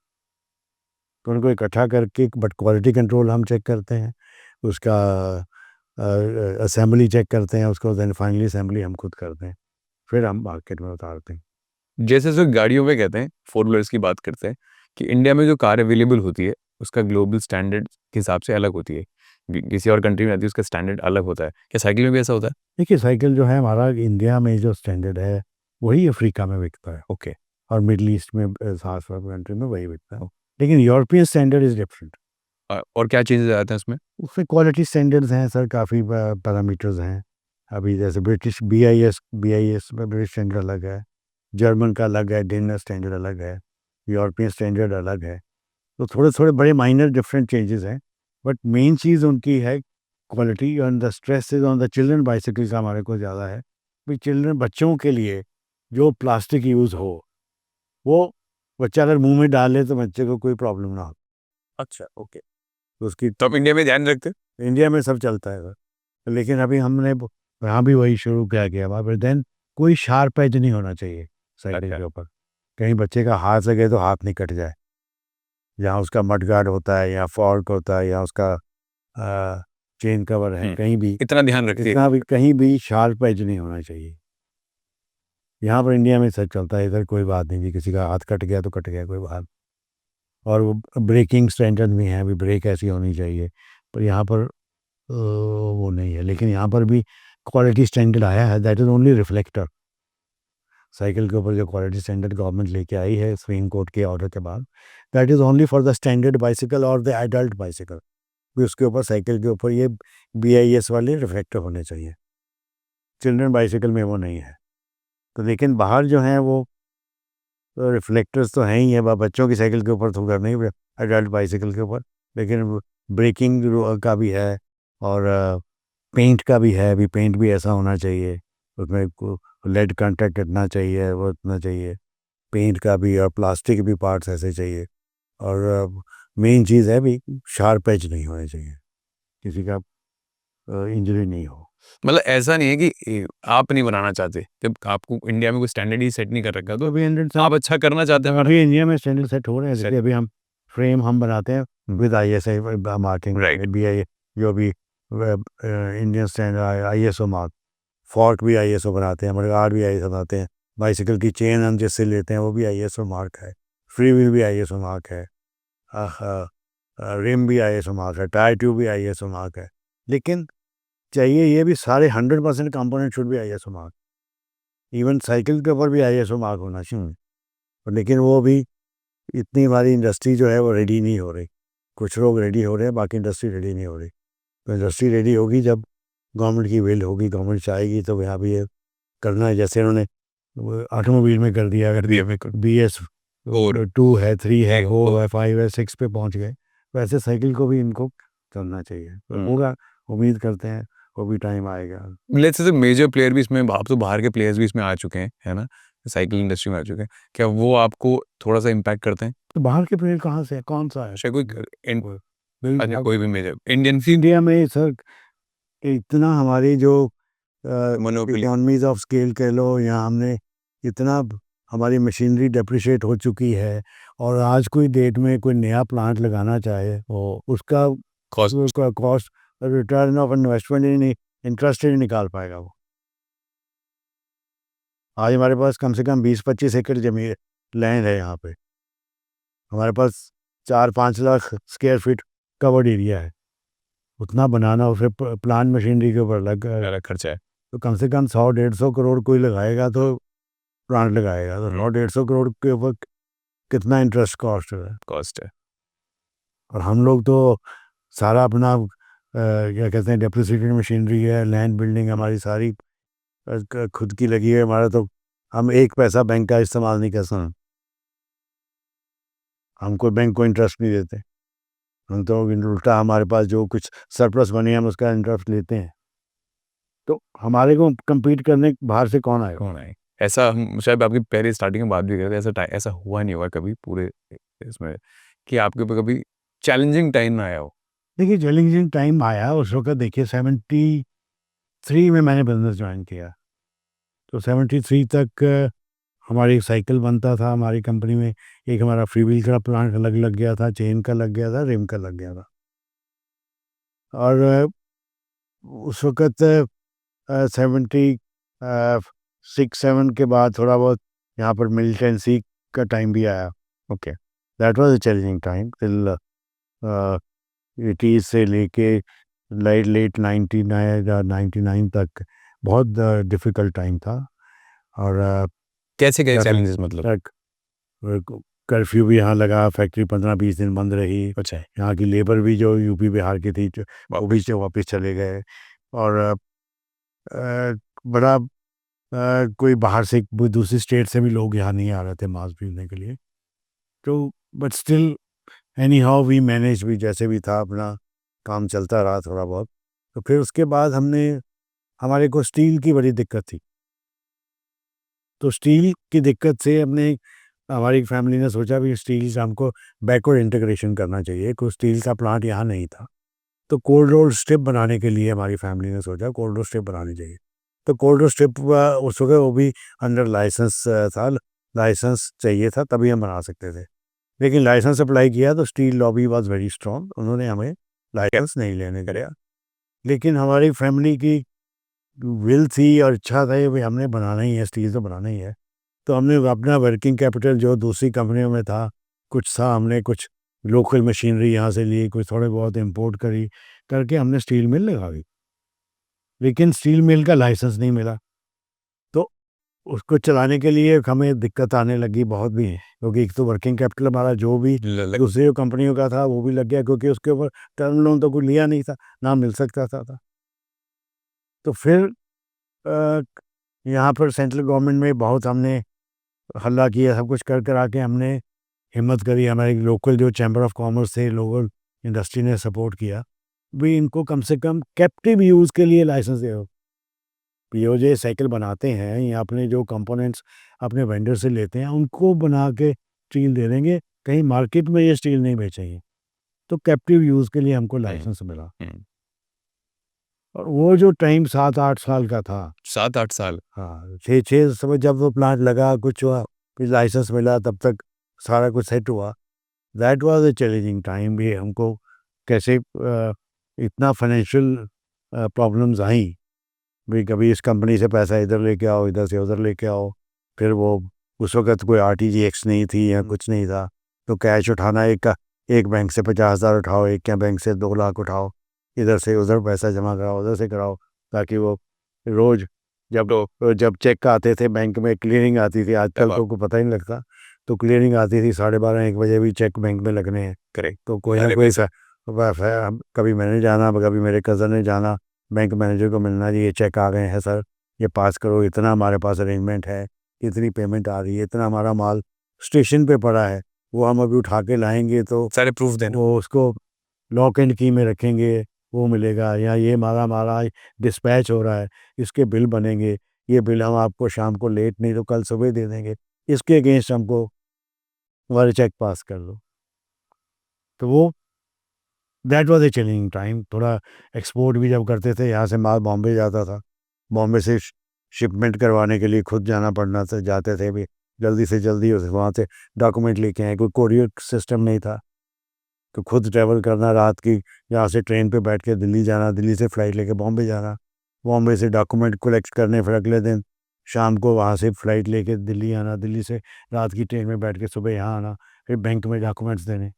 तो उनको इकट्ठा करके, बट क्वालिटी कंट्रोल हम चेक करते हैं, उसका असेंबली चेक करते हैं, उसको देन फाइनली असेंबली हम खुद करते हैं, फिर हम मार्केट में उतारते हैं।
जैसे जो गाड़ियों में कहते हैं, फोर व्हीलर्स की बात करते हैं कि इंडिया में जो कार अवेलेबल होती है उसका ग्लोबल स्टैंडर्ड के हिसाब से अलग होती है, किसी और कंट्री में आती है उसका स्टैंडर्ड अलग होता है। क्या साइकिल में भी ऐसा होता है?
देखिए, साइकिल जो है हमारा इंडिया में जो स्टैंडर्ड है वही अफ्रीका में बिकता है,
ओके।
और मिडल ईस्ट में साउथ कंट्री में वही बिकता है। लेकिन यूरोपियन स्टैंडर्ड इज़ डिफरेंट।
और क्या चेंजेस आते हैं उसमें?
उसमें क्वालिटी स्टैंडर्ड्स हैं सर, काफ़ी पैरामीटर्स हैं। अभी जैसे ब्रिटिश BIS में ब्रिटिश स्टैंडर्ड अलग है, जर्मन का अलग है, डेनर स्टैंडर्ड अलग है, यूरोपियन स्टैंडर्ड अलग है। तो थोड़े थोड़े बड़े माइनर डिफरेंट चेंजेस हैं, बट मेन चीज़ उनकी है quality. And the stress is on the children bicycle का हमारे को ज़्यादा है, भी चिल्ड्रन, बच्चों के लिए जो प्लास्टिक यूज़ हो, वो बच्चा अगर मुंह में डाल ले तो बच्चे को कोई प्रॉब्लम ना हो।
अच्छा, ओके।
तो उसकी,
तो आप इंडिया में ध्यान रखते हैं?
इंडिया में सब चलता है सर, लेकिन अभी हमने यहाँ भी वही शुरू किया गया वहाँ पर। देन कोई शार्प एज नहीं होना चाहिए साइकिल
अच्छा।
के ऊपर, कहीं बच्चे का हाथ लगे तो हाथ नहीं कट जाए। जहाँ उसका मड गार्ड होता है या फॉर्क होता है या उसका चेन कवर है, कहीं भी
इतना ध्यान रखती है।
इतना भी कहीं भी शार्प एज नहीं होना चाहिए। यहाँ पर इंडिया में सब चलता है, इधर कोई बात नहीं जी, किसी का हाथ कट गया तो कट गया, कोई बात। और वो ब्रेकिंग स्टैंडर्ड भी है, अभी ब्रेक ऐसी होनी चाहिए, पर यहाँ पर वो नहीं है। लेकिन यहाँ पर भी क्वालिटी स्टैंडर्ड आया है, that is only reflector. Cycle के ऊपर जो क्वालिटी स्टैंडर्ड गवर्नमेंट लेके आई है सुप्रीम कोर्ट के ऑर्डर के बाद, that is only for the standard bicycle और द एडल्ट बाइसिकल। भी उसके ऊपर, साइकिल के ऊपर ये BIS वाले रिफ्लेक्टर होने चाहिए। चिल्ड्रन बाइसिकल में वो नहीं है। तो लेकिन बाहर जो हैं वो रिफ्लेक्टर्स तो हैं ही हैं, बच्चों की साइकिल के ऊपर तो नहीं, एडल्ट बाइसिकल के ऊपर। लेकिन ब्रेकिंग का भी है, और पेंट का भी है। अभी पेंट भी ऐसा होना चाहिए, उसमें लेड कंटेक्ट इतना चाहिए, वो इतना चाहिए पेंट का भी, और प्लास्टिक के भी पार्ट्स ऐसे चाहिए। और मेन चीज़ है भी, शार्प एज नहीं होने चाहिए, किसी का इंजरी नहीं हो।
मतलब ऐसा नहीं है कि आप नहीं बनाना चाहते, जब आपको इंडिया में कोई स्टैंडर्ड ही सेट नहीं कर रखा तो
अभी
आप अच्छा करना चाहते हैं।
अभी इंडिया में स्टैंडर्ड सेट हो रहे हैं।
Set.
जैसे अभी हम फ्रेम हम बनाते हैं with ISI marking,
Right.
BI, जो भी Indian standard ISO mark. Fork भी ISO बनाते हैं, मडगार्ड भी ISO बनाते हैं। बाइसिकल की चेन हम जिससे लेते हैं वो भी ISO मार्क है। फ्री व्हील भी ISO मार्क है। रिम भी ISO मार्क है। टायर ट्यूब भी ISO मार्क है। लेकिन चाहिए ये भी सारे 100% कंपोनेंट शुड भी ISO मार्क। इवन साइकिल के ऊपर भी ISO मार्क होना चाहिए। लेकिन वो भी इतनी हमारी इंडस्ट्री जो है वो रेडी नहीं हो रही। कुछ लोग रेडी हो रहे हैं, बाकी इंडस्ट्री रेडी नहीं हो रही। तो इंडस्ट्री रेडी होगी जब गवर्नमेंट की विल होगी, गवर्नमेंट चाहेगी तो यहाँ भी ये करना है। जैसे उन्होंने ऑटोमोबाइल में कर दिया, अगर BS 2 है, 3 है, 4 है, 5 है, 6 पे पहुँच गए, वैसे साइकिल को भी इनको करना चाहिए। तो होगा, उम्मीद करते हैं वो भी टाइम आएगा।
लेट्स से मेजर प्लेयर भी इसमें, आप तो बाहर के प्लेयर्स भी इसमें आ चुके हैं, है ना, साइकिल इंडस्ट्री में आ चुके हैं, क्या वो आपको थोड़ा सा इम्पैक्ट करते हैं?
तो बाहर के प्लेयर कहाँ से है, कौन सा है?
शायद कोई अच्छा,
अब
कोई भी मेजर इंडियन
इंडिया में सर इतना हमारी जो
मोनोपोली
इकोनॉमीज ऑफ स्केल कह लो, यहाँ हमने इतना हमारी मशीनरी डेप्रिशिएट हो चुकी है, और आज कोई डेट में कोई नया प्लांट लगाना चाहे उसका
cost
cost return of investment ही नहीं, इंटरेस्ट ही नहीं निकाल पाएगा वो। आज हमारे पास कम से कम 20-25 एकड़ जमीन लैंड है यहाँ पे, हमारे पास 4-5 lakh square feet covered area है। उतना बनाना और फिर प्लांट मशीनरी के ऊपर लग
खर्चा है,
तो कम से कम 100-150 करोड़ कोई लगाएगा तो प्लांट लगाएगा, तो 100-150 करोड़ के ऊपर कितना इंटरेस्ट कॉस्ट है।
कॉस्ट है।
और हम लोग तो सारा अपना क्या कहते हैं, डेप्रिसिएटेड मशीनरी है, लैंड बिल्डिंग हमारी सारी खुद की लगी है। हमारा तो हम एक पैसा बैंक का इस्तेमाल नहीं कर सकते, हम कोई बैंक को इंटरेस्ट नहीं देते। हम तो उल्टा हमारे पास जो कुछ सरप्लस बने हम उसका इंटरेस्ट लेते हैं। तो हमारे को compete करने बाहर से कौन आएगा?
कौन है ऐसा? हम शायद आपकी पहले स्टार्टिंग में बात भी कर रहे थे, ऐसा हुआ नहीं हुआ कभी पूरे इसमें कि आपके ऊपर कभी चैलेंजिंग टाइम ना आया हो?
देखिए चैलेंजिंग टाइम आया उस वक्त। देखिए 73 में मैंने बिजनेस ज्वाइन किया, तो 73 तक हमारी एक साइकिल बनता था हमारी कंपनी में। एक हमारा फ्री व्हील का प्लांट अलग लग गया था, चेन का लग गया था, रिम का लग गया था। और उस वक्त 76-7 के बाद थोड़ा बहुत यहाँ पर मिलिटेंसी का टाइम भी आया।
Okay,
that was a challenging time till 80 से लेके लेट 99 तक बहुत डिफ़िकल्ट टाइम था। और
कैसे
क्या
चैलेंजेस मतलब?
कर्फ्यू भी यहाँ लगा, फैक्ट्री 15-20 दिन बंद रही।
अच्छा है,
यहाँ की लेबर भी जो यूपी बिहार की थी वो भी वापस चले गए। और बड़ा कोई बाहर से दूसरी स्टेट से भी लोग यहाँ नहीं आ रहे थे मांस पीने के लिए। तो but still anyhow we manage, भी जैसे भी था अपना काम चलता रहा थोड़ा बहुत। तो फिर उसके बाद हमारे को स्टील की बड़ी दिक्कत थी। तो स्टील की दिक्कत से हमारी फैमिली ने सोचा भी स्टील से हमको बैकवर्ड इंटीग्रेशन करना चाहिए। कोई स्टील का प्लांट यहाँ नहीं था, तो कोल्ड रोल स्ट्रिप बनाने के लिए हमारी फैमिली ने सोचा कोल्ड रोल स्ट्रिप बनानी चाहिए। तो कोल्ड रोल स्ट्रिप उस वक्त वो भी अंडर लाइसेंस था, लाइसेंस चाहिए था तभी हम बना सकते थे। लेकिन लाइसेंस अप्लाई किया तो steel lobby was very strong, उन्होंने हमें लाइसेंस नहीं लेने दिया। लेकिन हमारी फैमिली की विल थी और इच्छा था कि हमने बनाना ही है, स्टील तो बनाना ही है। तो हमने अपना वर्किंग कैपिटल जो दूसरी कंपनियों में था कुछ था, हमने कुछ लोकल मशीनरी यहाँ से ली, कुछ थोड़े बहुत इंपोर्ट करके हमने स्टील मिल लगा दी। लेकिन स्टील मिल का लाइसेंस नहीं मिला, तो उसको चलाने के लिए हमें दिक्कत आने लगी बहुत भी, क्योंकि एक तो वर्किंग कैपिटल हमारा जो भी दूसरी कंपनियों का था वो भी लग गया, क्योंकि उसके ऊपर टर्म लोन तो कोई लिया नहीं था, ना मिल सकता था। तो फिर यहाँ पर सेंट्रल गवर्नमेंट में बहुत हमने हल्ला किया, सब कुछ कर आके हमने हिम्मत करी। हमारे लोकल जो चैम्बर ऑफ कॉमर्स थे, लोकल इंडस्ट्री ने सपोर्ट किया भी इनको कम से कम कैप्टिव यूज़ के लिए लाइसेंस दो। पीओजे साइकिल बनाते हैं या अपने जो कंपोनेंट्स अपने वेंडर से लेते हैं उनको बना के स्टील दे देंगे, कहीं मार्केट में ये स्टील नहीं बेचेंगे। तो कैप्टिव यूज़ के लिए हमको लाइसेंस मिला। और वो जो टाइम 7-8 साल का था।
7-8 साल?
हाँ, 6 समय जब वो प्लांट लगा, कुछ हुआ, फिर लाइसेंस मिला, तब तक सारा कुछ सेट हुआ। That was a challenging time भी। हमको कैसे इतना फाइनेंशियल प्रॉब्लम्स आई भी, कभी इस कंपनी से पैसा इधर लेके आओ, इधर से उधर लेके आओ। फिर वो उस वक्त कोई RTGX नहीं थी या कुछ नहीं था, तो कैश उठाना, एक बैंक से 50,000 उठाओ, एक क्या बैंक से 2 लाख उठाओ, इधर से उधर पैसा जमा कराओ, उधर से कराओ, ताकि वो रोज़ जब चेक आते थे बैंक में क्लियरिंग आती थी। आजकल तो को पता ही नहीं लगता, तो क्लियरिंग आती थी 12:30-1 बजे भी चेक बैंक में लगने हैं।
करेक्ट।
तो कोई ना कोई कभी मैंने जाना, कभी मेरे कज़न ने जाना, बैंक मैनेजर को मिलना, जी ये चेक आ गए हैं सर, ये पास करो, इतना हमारे पास अरेंजमेंट है, इतनी पेमेंट आ रही है, इतना हमारा माल स्टेशन पे पड़ा है, वो हम अभी उठा के लाएंगे तो
सारे प्रूफ देना।
वो उसको लॉक एंड की में रखेंगे, वो मिलेगा, या ये हमारा हमारा डिस्पैच हो रहा है, इसके बिल बनेंगे, ये बिल हम आपको शाम को लेट नहीं तो कल सुबह दे देंगे, इसके अगेंस्ट हमको हमारे चेक पास कर दो। तो वो that was a challenging time. थोड़ा एक्सपोर्ट भी जब करते थे, यहाँ से माल बॉम्बे जाता था, बॉम्बे से शिपमेंट करवाने के लिए खुद जाना पड़ना था, जाते थे भी जल्दी से जल्दी, वहाँ से डॉक्यूमेंट लेके आए, कोई कोरियर सिस्टम नहीं था, तो खुद ट्रैवल करना, रात की यहाँ से ट्रेन पे बैठ के दिल्ली जाना, दिल्ली से फ़्लाइट लेके बॉम्बे जाना, बॉम्बे से डॉक्यूमेंट कलेक्ट करने, फिर अगले दिन शाम को वहाँ से फ़्लाइट लेके दिल्ली आना, दिल्ली से रात की ट्रेन में बैठ के सुबह यहाँ आना, फिर बैंक में डॉक्यूमेंट्स देने।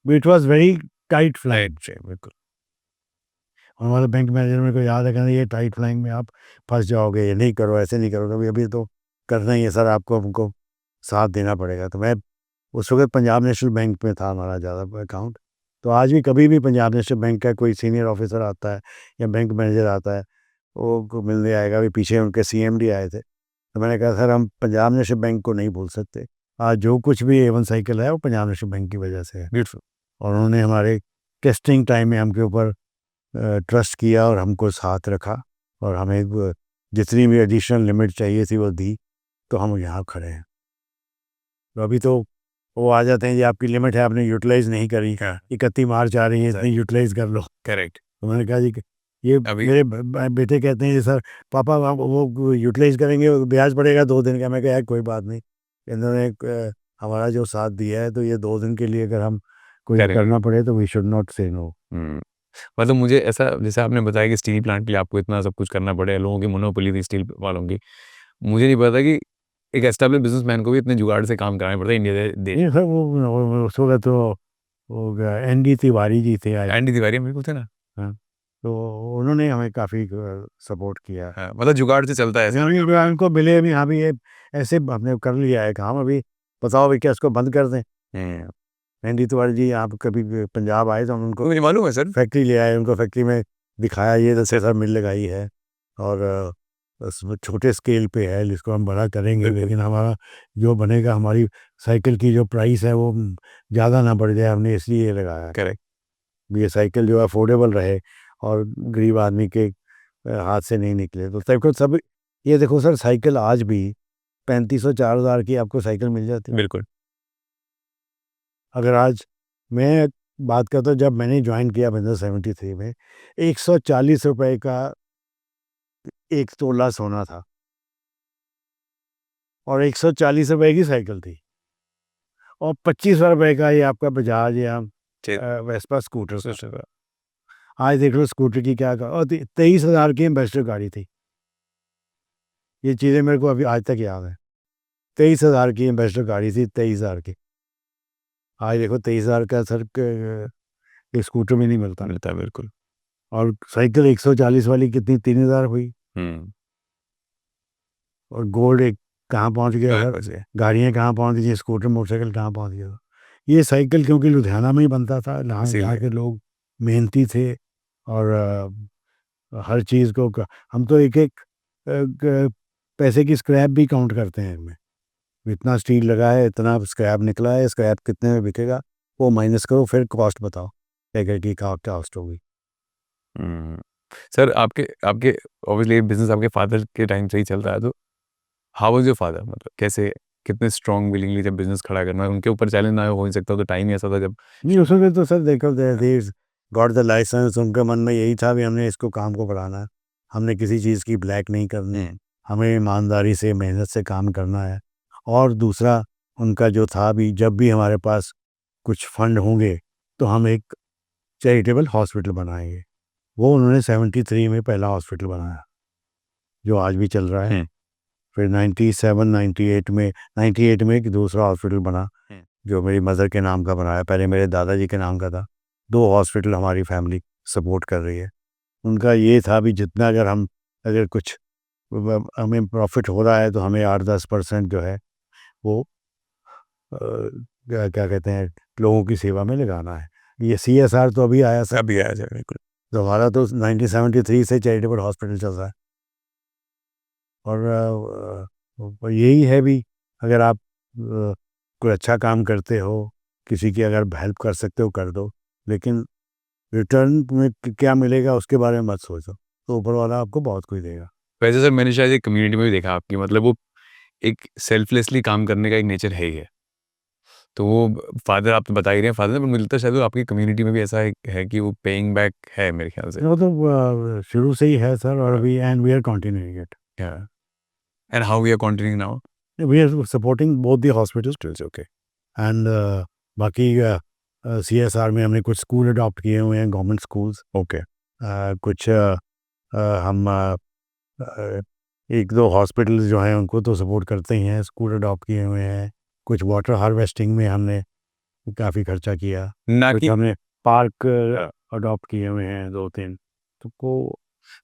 It was very tight flight.
बिल्कुल।
और हमारे बैंक मैनेजर मेरे को याद है, कहना ये टाइट फ्लाइंग में आप फंस जाओगे, ये नहीं करो, ऐसे नहीं करो, कभी अभी तो करना ही है सर, आपको हमको साथ देना पड़ेगा। तो मैं उस वक्त पंजाब नेशनल बैंक में था हमारा ज़्यादा अकाउंट। तो आज भी कभी भी पंजाब नेशनल बैंक का कोई सीनियर ऑफिसर आता है या बैंक मैनेजर आता है, वो को मिलने आएगा, भी पीछे उनके सीएमडी आए थे, तो मैंने कहा सर हम पंजाब नेशनल बैंक को नहीं भूल सकते, आज जो कुछ भी A1 साइकिल है वो पंजाब नेशनल बैंक की वजह से है।
ब्यूटीफुल।
और उन्होंने हमारे टेस्टिंग टाइम में हमके ऊपर ट्रस्ट किया और हमको साथ रखा, और हमें जितनी भी एडिशनल लिमिट चाहिए थी वो दी, तो हम यहाँ खड़े हैं। तो अभी तो वो आ जाते हैं, जी आपकी लिमिट है, आपने यूटिलाइज नहीं करी, 31 मार्च आ रही है, इतनी यूटिलाइज कर लो।
करेक्ट।
तो मैंने कहा जी ये
अभी
मेरे बेटे कहते हैं जी सर पापा वो यूटिलाइज करेंगे, ब्याज पड़ेगा 2 दिन का। मैं कहा यार कोई बात नहीं, इन्होंने हमारा जो साथ दिया है, तो ये 2 दिन के लिए अगर हम कोई
करेक्ट।
करना पड़े तो वी शुड नॉट से नो।
मतलब मुझे ऐसा, जैसे आपने बताया कि स्टील प्लांट के लिए आपको इतना सब कुछ करना पड़े, लोगों की मोनोपोली थी स्टील वालों की, मुझे नहीं पता कि एक एस्टेब्लिश बिजनेसमैन को भी इतने जुगाड़ से काम कराना पड़ता है इंडिया देश।
नहीं सर वो उस वक्त तो वो ND तिवारी जी थे आज।
एंडी तिवारी मेरे को थे ना।
हाँ, तो उन्होंने हमें काफ़ी सपोर्ट किया।
हाँ, मतलब जुगाड़ से चलता है ऐसा।
अभी उनको मिले, अभी हाँ भी ये ऐसे हमने कर लिया है काम, अभी बताओ अभी क्या इसको बंद कर दें। ND तिवारी जी आप कभी पंजाब आए तो हम उनको
मुझे मालूम है सर।
फैक्ट्री ले आए, उनको फैक्ट्री में दिखाया, ये जैसे सर मिल लगाई है, और उसमें छोटे स्केल पे है, जिसको हम बड़ा करेंगे, लेकिन हमारा जो बनेगा, हमारी साइकिल की जो प्राइस है वो ज़्यादा ना बढ़ जाए, हमने इसलिए ये लगाया है।
करेक्ट।
ये साइकिल जो है अफोर्डेबल रहे और गरीब आदमी के हाथ से नहीं निकले। तो साइकिल सब, ये देखो सर साइकिल आज भी 3500-4000 की आपको साइकिल मिल जाती है।
बिल्कुल।
अगर आज मैं बात करता हूँ, जब मैंने ज्वाइन किया बिजनेस 73 में, 140 रुपए का 1 तोला सोना था और 140 रुपए की साइकिल थी, और 25 रुपए का ये आपका बजाज या वेस्पा स्कूटर था। आज देख लो स्कूटर की क्या, और 23,000 की एम्बेसडर गाड़ी थी। ये चीज़ें मेरे को अभी आज तक याद है। 23,000 की एम्बेसडर गाड़ी थी, 23,000 की। आज देखो 23,000 का सर एक स्कूटर में नहीं मिलता।
मिलता, बिल्कुल।
और साइकिल 140 वाली कितनी, 3,000 हुई। और गोल्ड एक कहाँ पहुंच गया सर, गाड़ियाँ कहाँ पहुंच गई, स्कूटर मोटरसाइकिल कहाँ पहुंच गया। ये साइकिल क्योंकि लुधियाना में ही बनता था, यहाँ के लोग मेहनती थे, और हर चीज़ को हम तो एक एक पैसे की स्क्रैप भी काउंट करते हैं इनमें, इतना स्टील लगा है, इतना स्क्रैप निकला है, स्क्रैप कितने में बिकेगा, वो माइनस करो, फिर कॉस्ट बताओ साइकिल की क्या कॉस्ट होगी।
सर आपके आपके ऑब्वियसली बिजनेस आपके फादर के टाइम से ही चल रहा है, तो हाउ वाज योर फादर, मतलब कैसे, कितने स्ट्रांग विलिंगली जब बिजनेस खड़ा करना है, उनके ऊपर चैलेंज ना हो नहीं सकता, तो टाइम ही ऐसा था जब।
नहीं उसमें तो सर देखो दे गॉट द लाइसेंस, उनके मन में यही था भी हमने इसको काम को बढ़ाना है, हमने किसी चीज़ की ब्लैक नहीं करनी, हमें ईमानदारी से मेहनत से काम करना है। और दूसरा उनका जो था भी, जब भी हमारे पास कुछ फंड होंगे तो हम एक चैरिटेबल हॉस्पिटल बनाएंगे। वो उन्होंने 73 में पहला हॉस्पिटल बनाया जो आज भी चल रहा है। फिर 98 में एक दूसरा हॉस्पिटल बना जो मेरी मदर के नाम का बनाया, पहले मेरे दादाजी के नाम का था। 2 हॉस्पिटल हमारी फैमिली सपोर्ट कर रही है। उनका ये था भी जितना अगर कुछ हमें प्रॉफिट हो रहा है तो हमें 8-10% जो है वो क्या क्या कहते हैं, लोगों की सेवा में लगाना है। ये CSR तो अभी आया सर,
अभी आया जाए बिल्कुल।
तो हमारा तो 1973 से चैरिटेबल हॉस्पिटल चल रहा है। और यही है भी, अगर आप कोई अच्छा काम करते हो, किसी की अगर हेल्प कर सकते हो कर दो, लेकिन रिटर्न में क्या मिलेगा उसके बारे में मत सोचो, तो ऊपर वाला आपको बहुत कुछ देगा।
वैसे सर मैंने शायद एक कम्युनिटी में भी देखा आपकी, मतलब वो एक सेल्फलेसली काम करने का एक नेचर है ही है। तो वो फादर आप तो बता ही रहे हैं फादर, पर मुझे लगता है शायद वो आपकी कम्युनिटी में भी ऐसा है कि वो पेइंग बैक है मेरे ख्याल से।
वो तो शुरू से ही है सर, और अभी and we are continuing it.
And how we are continuing now?
We are supporting both the hospitals, okay. And बाकी CSR में हमने कुछ स्कूल अडॉप्ट किए हुए हैं, गवर्नमेंट स्कूल्स।
ओके।
कुछ हम एक दो हॉस्पिटल्स जो हैं उनको तो सपोर्ट करते ही हैं, स्कूल अडॉप्ट किए हुए हैं। कुछ वाटर हार्वेस्टिंग में हमने काफ़ी खर्चा किया।
ना
कुछ
कि
हमने पार्क अडॉप्ट किए हुए हैं 2-3। तो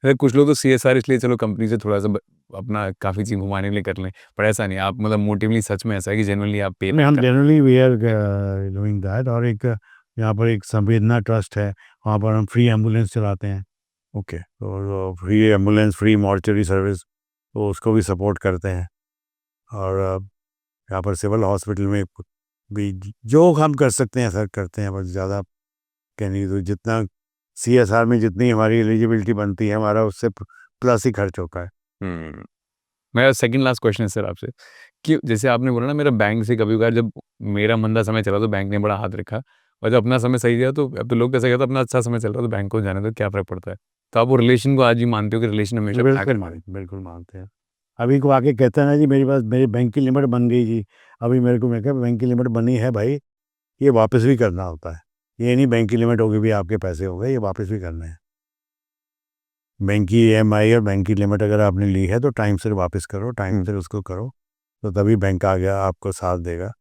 अरे कुछ लोग तो सीएसआर इसलिए चलो कंपनी से थोड़ा सा अपना काफ़ी चीज़ घुमाने के लिए कर लें, पर ऐसा नहीं, आप मतलब मोटिवली सच में ऐसा है कि जेन्युइनली आप पे
नहीं, हम generally we are doing that. और एक यहाँ पर एक संवेदना ट्रस्ट है, वहाँ पर हम फ्री एम्बुलेंस चलाते हैं।
ओके।
तो free ambulance, free mortuary service, तो उसको भी सपोर्ट करते हैं। और यहाँ पर सिविल हॉस्पिटल में भी जो हम कर सकते हैं सर करते हैं, बस ज़्यादा कहने की तो जितना CSR में जितनी हमारी एलिजिबिलिटी बनती है, हमारा उससे प्लस ही खर्च होता है।
मेरा सेकंड लास्ट क्वेश्चन है सर आपसे, कि जैसे आपने बोला ना मेरा बैंक से कभी-कभार जब मेरा मंदा समय चला तो बैंक ने बड़ा हाथ रखा, और जब अपना समय सही गया तो अब तो लोग कैसे कहते हैं अपना अच्छा समय चल रहा है तो बैंक को जाने दो, क्या फ़र्क पड़ता है? तो आप वो रिलेशन को आज भी मानते हो कि रिलेशन हमेशा बना के रखना है?
बिल्कुल मानते हैं। अभी को आके कहता है ना जी, मेरे पास मेरे बैंक की लिमिट बन गई जी। अभी मेरे को, मैं कहा बैंक की लिमिट बनी है भाई, ये वापस भी करना होता है। ये नहीं बैंक की लिमिट होगी भी आपके पैसे हो गए, ये वापस भी करने हैं। बैंक की EMI और बैंक की लिमिट अगर आपने ली है तो टाइम से वापस करो, टाइम से उसको करो, तो तभी बैंक आ गया आपको साथ देगा।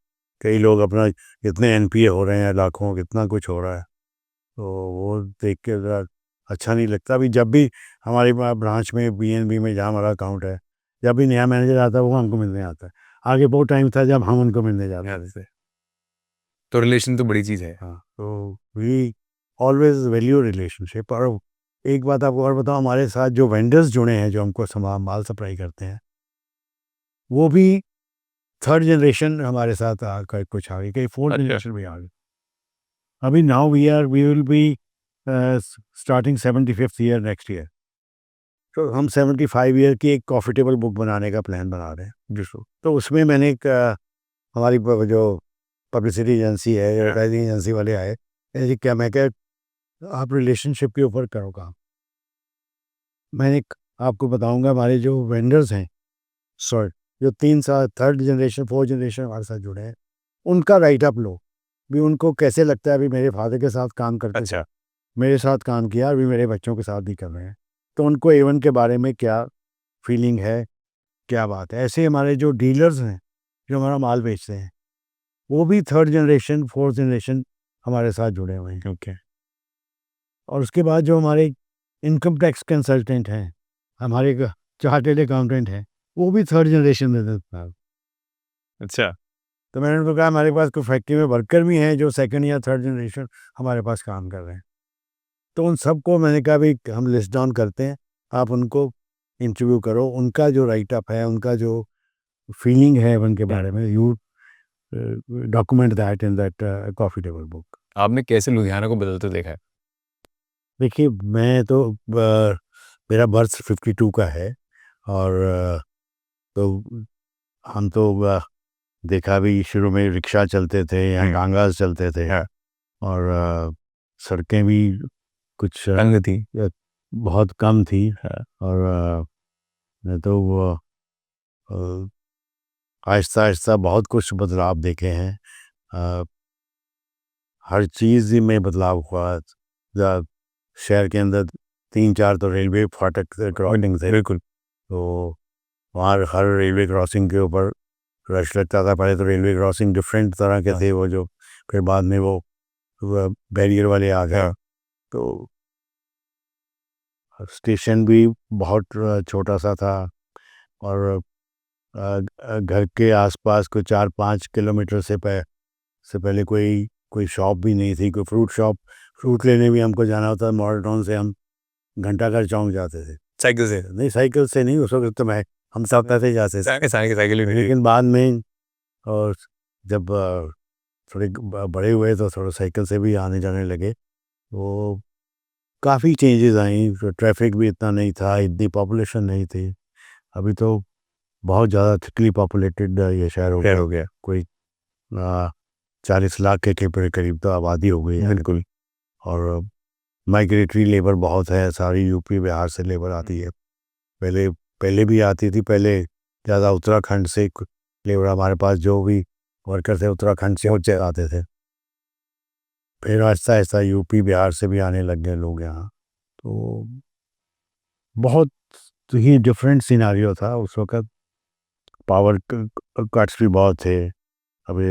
कई लोग अपना कितने NPA हो रहे हैं, लाखों कितना कुछ हो रहा है, तो वो देख के ज़रा अच्छा नहीं लगता। अभी जब भी हमारे ब्रांच में PNB में जहाँ हमारा अकाउंट है, जब भी नया मैनेजर आता है वो हमको मिलने आता है। आगे बहुत टाइम था जब हम उनको मिलने जाते थे।
तो रिलेशन तो बड़ी चीज़ है।
हाँ, तो वी ऑलवेज वैल्यू रिलेशनशिप। और एक बात आपको और बताऊँ, हमारे साथ जो वेंडर्स जुड़े हैं जो हमको माल सप्लाई करते हैं, वो भी थर्ड जनरेशन हमारे साथ कुछ आ गई, कई फोर्थ
अच्छा।
जनरेशन भी आ गई। अभी now we will be starting 75th year next year. तो हम 75 ईयर की एक प्रॉफिटेबल बुक बनाने का प्लान बना रहे हैं जिसको, तो उसमें मैंने एक हमारी जो पब्लिसिटी एजेंसी है, एडवर्टाइजिंग एजेंसी वाले आए, ऐसे क्या, मैं क्या आप रिलेशनशिप के ऊपर करो काम। मैंने आपको बताऊंगा, हमारे जो वेंडर्स हैं, सॉरी, जो 3 साल थर्ड जनरेशन फोर्थ जनरेशन हमारे साथ जुड़े हैं, उनका राइट अप लो भी, उनको कैसे लगता है। अभी मेरे फादर के साथ काम करते थे,
अच्छा।
मेरे साथ काम किया, अभी मेरे बच्चों के साथ भी कर रहे हैं, तो उनको एवन के बारे में क्या फीलिंग है, क्या बात है। ऐसे हमारे जो डीलर्स हैं जो हमारा माल बेचते हैं, वो भी थर्ड जनरेशन फोर्थ जनरेशन हमारे साथ जुड़े हुए हैं।
ओके।
और उसके बाद जो हमारे इनकम टैक्स कंसल्टेंट हैं, हमारे चार्टेड अकाउंटेंट हैं, वो भी थर्ड जनरेशन में थे।
अच्छा।
तो मैंने उनको कहा हमारे पास कोई फैक्ट्री में वर्कर भी हैं जो सेकंड या थर्ड जनरेशन हमारे पास काम कर रहे हैं। तो उन सबको मैंने कहा भाई हम लिस्ट डाउन करते हैं, आप उनको इंटरव्यू करो, उनका जो राइट अप है, उनका जो फीलिंग है उनके बारे में, you document that in that coffee table book.
आपने कैसे लुधियाना को बदलते देखा है?
देखिए, मैं तो मेरा बर्थ 52 का है, और तो हम तो देखा भी, शुरू में रिक्शा चलते थे या गांगास चलते थे,
हाँ।
और सड़कें भी कुछ
तंग थी।
बहुत कम थी।
हाँ।
और मैं तो वो आहिस्ता आहिस्ता बहुत कुछ बदलाव देखे हैं। अ, हर चीज़ ही में बदलाव हुआ। शहर के अंदर 3-4 तो रेलवे फाटक क्रॉसिंग थे,
बिल्कुल।
तो वहाँ हर रेलवे क्रॉसिंग के ऊपर रश लगता था। पहले तो रेलवे क्रॉसिंग डिफरेंट तरह के थे वो, जो फिर बाद में वो बैरियर वाले आ गए। तो स्टेशन भी बहुत छोटा सा था, और घर के आसपास कोई 4-5 किलोमीटर से पहले कोई शॉप भी नहीं थी, कोई फ्रूट लेने भी हमको जाना होता मॉडल टाउन से हम घंटाघर चौक जाते थे।
साइकिल से
नहीं, साइकिल से नहीं, उस वक्त तो हम सप्ताह से जाते थे,
साइकिल ही नहीं
लेकिन बाद में और जब थोड़े बड़े हुए तो थोड़ा साइकिल से भी आने जाने लगे, तो काफ़ी चेंजेस आई। तो ट्रैफिक भी इतना नहीं था, इतनी पॉपुलेशन नहीं थी। अभी तो बहुत ज़्यादा थिकली पॉपुलेटेड ये शहर हो
खैर हो गया।
कोई 40 लाख के करीब तो आबादी हो गई है।
बिल्कुल।
और माइग्रेटरी लेबर बहुत है, सारी यूपी बिहार से लेबर आती है। पहले भी आती थी, पहले ज़्यादा उत्तराखंड से लेबर हमारे पास जो भी वर्कर थे उत्तराखंड से होते आते थे। फिर आहिस्ता आहिस्ता यूपी बिहार से भी आने लग गए लोग यहाँ। तो बहुत ही डिफरेंट सिनारियो था उस वक्त। पावर कट्स भी बहुत थे। अभी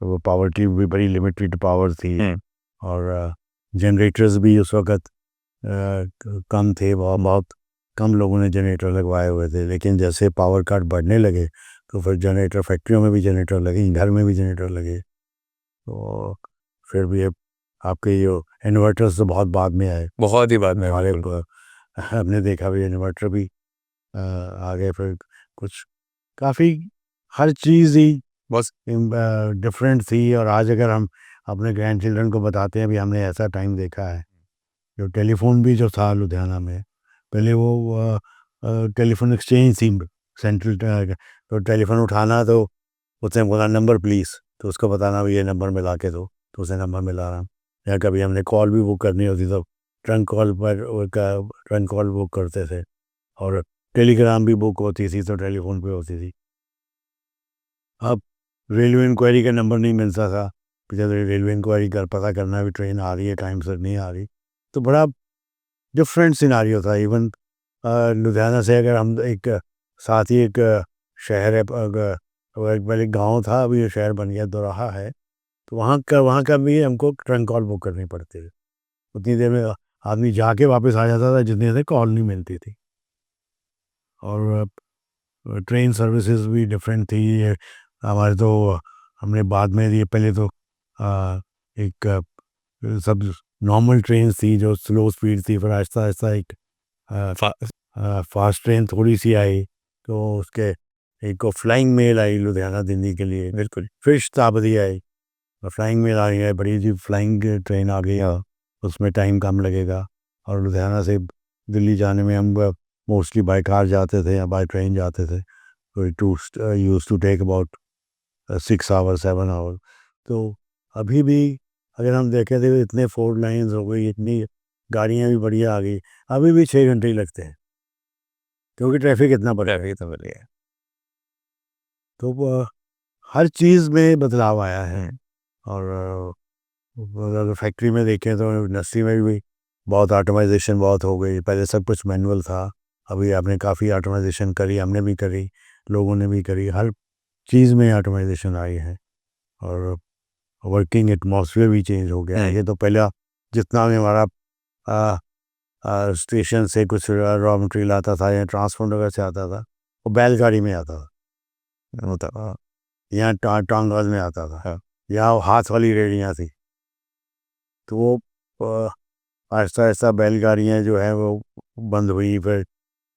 वो पावर की भी बड़ी लिमिटेड पावर थी, और जनरेटर्स भी उस वक्त कम थे, बहुत कम लोगों ने जनरेटर लगवाए हुए थे। लेकिन जैसे पावर कट बढ़ने लगे तो फिर जनरेटर, फैक्ट्रियों में भी जनरेटर लगे, घर में भी जनरेटर लगे। तो फिर भी आपके ये इन्वर्टर्स तो बहुत बाद में आए,
बहुत ही बाद में
हमारे
बिल्कुल।
हमने देखा भी इन्वर्टर भी आ गए। फिर कुछ काफ़ी हर चीज़ ही
बस
डिफरेंट थी। और आज अगर हम अपने ग्रैंड चिल्ड्रन को बताते हैं भी हमने ऐसा टाइम देखा है, जो टेलीफोन भी जो था लुधियाना में, पहले वो टेलीफोन एक्सचेंज थी सेंट्रल। तो टेलीफोन उठाना तो उसने बोला नंबर प्लीज़, तो उसको बताना भी ये नंबर मिला के दो, तो उसे नंबर मिला रहा। या कभी हमने कॉल भी बुक करनी होती तो ट्रंक कॉल पर ट्रंक कॉल बुक करते थे। और टेलीग्राम भी बुक होती थी तो टेलीफोन पे होती थी। अब रेलवे इंक्वायरी का नंबर नहीं मिलता था, जब रेलवे इंक्वायरी कर पता करना भी ट्रेन आ रही है टाइम से नहीं आ रही। तो बड़ा डिफरेंट सिनारियो था। इवन लुधियाना से अगर हम एक साथ ही एक शहर है, वो एक पहले गांव था, अभी ये शहर बन गया, दोराहा है। तो वहाँ का भी हमको ट्रंक कॉल बुक करनी पड़ती थी। उतनी देर में आदमी जाके वापस आ जाता था जितनी देर कॉल नहीं मिलती थी। और ट्रेन सर्विसेज भी डिफरेंट थी। ये हमारे तो हमने बाद में ये पहले तो एक सब नॉर्मल ट्रेन थी जो स्लो स्पीड थी, फिर आहिस्ता आहिस्ता एक फास्ट ट्रेन थोड़ी सी आई, तो उसके एक को फ्लाइंग मेल आई लुधियाना दिल्ली के लिए।
बिल्कुल।
फिर शताब्दी आई और फ्लाइंग मेल आ गई है, बड़ी सी फ्लाइंग ट्रेन आ गई, उसमें टाइम कम लगेगा। और लुधियाना से दिल्ली जाने में हम मोस्टली बाय कार जाते थे या बाय ट्रेन जाते थे। तो it use to take about 6 hour 7 hour. तो अभी भी अगर हम देखें तो इतने 4 लाइन्स हो गई, इतनी गाड़ियाँ भी बढ़िया आ गई, अभी भी 6 घंटे ही लगते हैं क्योंकि ट्रैफिक इतना बढ़ गया है।
ट्रैफिक तो बढ़ गया।
तो हर चीज़ में बदलाव आया है। और अगर फैक्ट्री में देखें तो इंडस्ट्री में भी बहुत ऑटोमाइजेशन बहुत हो गई। पहले सब कुछ मैनुअल था, अभी आपने काफ़ी ऑटोमाइजेशन करी, हमने भी करी, लोगों ने भी करी, हर चीज़ में ऑटोमाइजेशन आई है। और वर्किंग एटमॉस्फेयर भी चेंज हो गया है। ये तो पहला जितना भी हमारा स्टेशन से कुछ रॉ मटेरियल आता था या ट्रांसपोर्ट वगैरह से आता था, वो बैलगाड़ी में आता था,
होता
यहाँ टांगल में आता था, यहाँ हाथ वाली रेडियाँ थी। तो वो आहिस्ता आहिस्ता बैलगाड़ियाँ जो है वो बंद हुई। फिर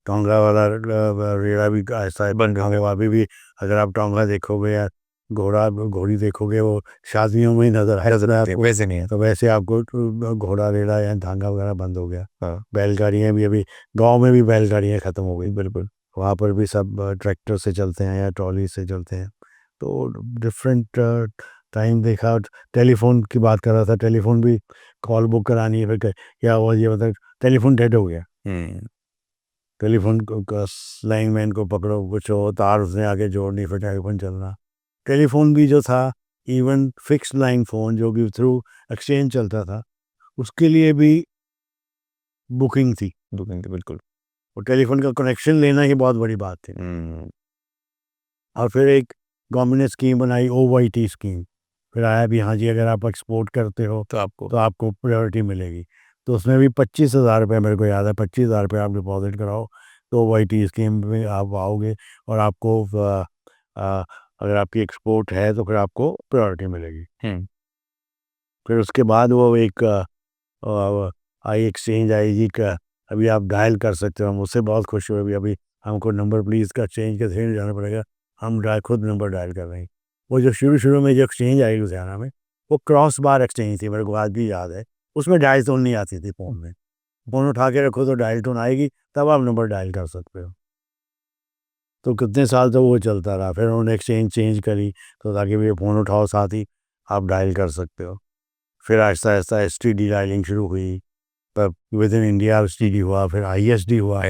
टोंगा वाला रेड़ा भी आहिस्ता बंद हो गया। अभी भी अगर आप टोंगा देखोगे या घोड़ी देखोगे, वो शादियों में ही नजर आए,
वैसे नहीं है।
तो वैसे आपको घोड़ा रेड़ा या धांगा वगैरह बंद हो गया। बैलगाड़ियाँ भी अभी गांव में भी बैलगाड़ियाँ ख़त्म हो गई।
बिल्कुल।
वहाँ पर भी सब ट्रैक्टर से चलते हैं या ट्रॉली से चलते हैं। तो डिफरेंट टाइम देखा। टेलीफोन की बात कर रहा था, टेलीफोन भी कॉल बुक करानी है, फिर क्या हुआ ये मतलब टेलीफोन डेड हो गया। टेलीफोन को लाइनमैन को पकड़ो, कुछ हो, तार उसने आगे जोड़नी, फिर टेलीफोन चलना। टेलीफोन भी जो था, इवन फिक्स लाइन फ़ोन जो कि थ्रू एक्सचेंज चलता था, उसके लिए भी बुकिंग थी।
बिल्कुल।
और टेलीफोन का कनेक्शन लेना ही बहुत बड़ी बात थी। और फिर एक गवर्नमेंट ने स्कीम बनाई, OYT स्कीम। फिर आया भी हाँ जी, अगर आप एक्सपोर्ट करते हो
तो आपको
तो आपको प्रायोरिटी मिलेगी। तो उसमें भी 25,000 रुपये, मेरे को याद है, 25,000 रुपये आप डिपॉजिट कराओ, तो वाईटी स्कीम में आप आओगे और आपको अगर आपकी एक्सपोर्ट है तो फिर आपको प्रायोरिटी मिलेगी। फिर उसके बाद वो एक आई एक्सचेंज आएगी का, अभी आप डायल कर सकते हो। हम उससे बहुत खुश हुए, अभी हमको नंबर प्लीज़ का चेंज का नहीं जाना पड़ेगा, हम खुद नंबर डायल कर रहे हैं। वो जो शुरू में जो एक्सचेंज आई लुधियाना में, वो क्रॉस बार एक्सचेंज थी, मेरे को आज भी याद है। उसमें डायल टोन नहीं आती थी फ़ोन में, फ़ोन उठा के रखो तो डायल टोन आएगी, तब आप नंबर डायल कर सकते हो। तो कितने साल तो वो चलता रहा, फिर उन्होंने एक्सचेंज चेंज करी तो ताकि भी फ़ोन उठाओ साथ ही आप डायल कर सकते हो। फिर आहिस्ता-आहिस्ता एसटीडी डायलिंग शुरू हुई, तब विद इन इंडिया एसटीडी हुआ, फिर आईएसडी हुआ।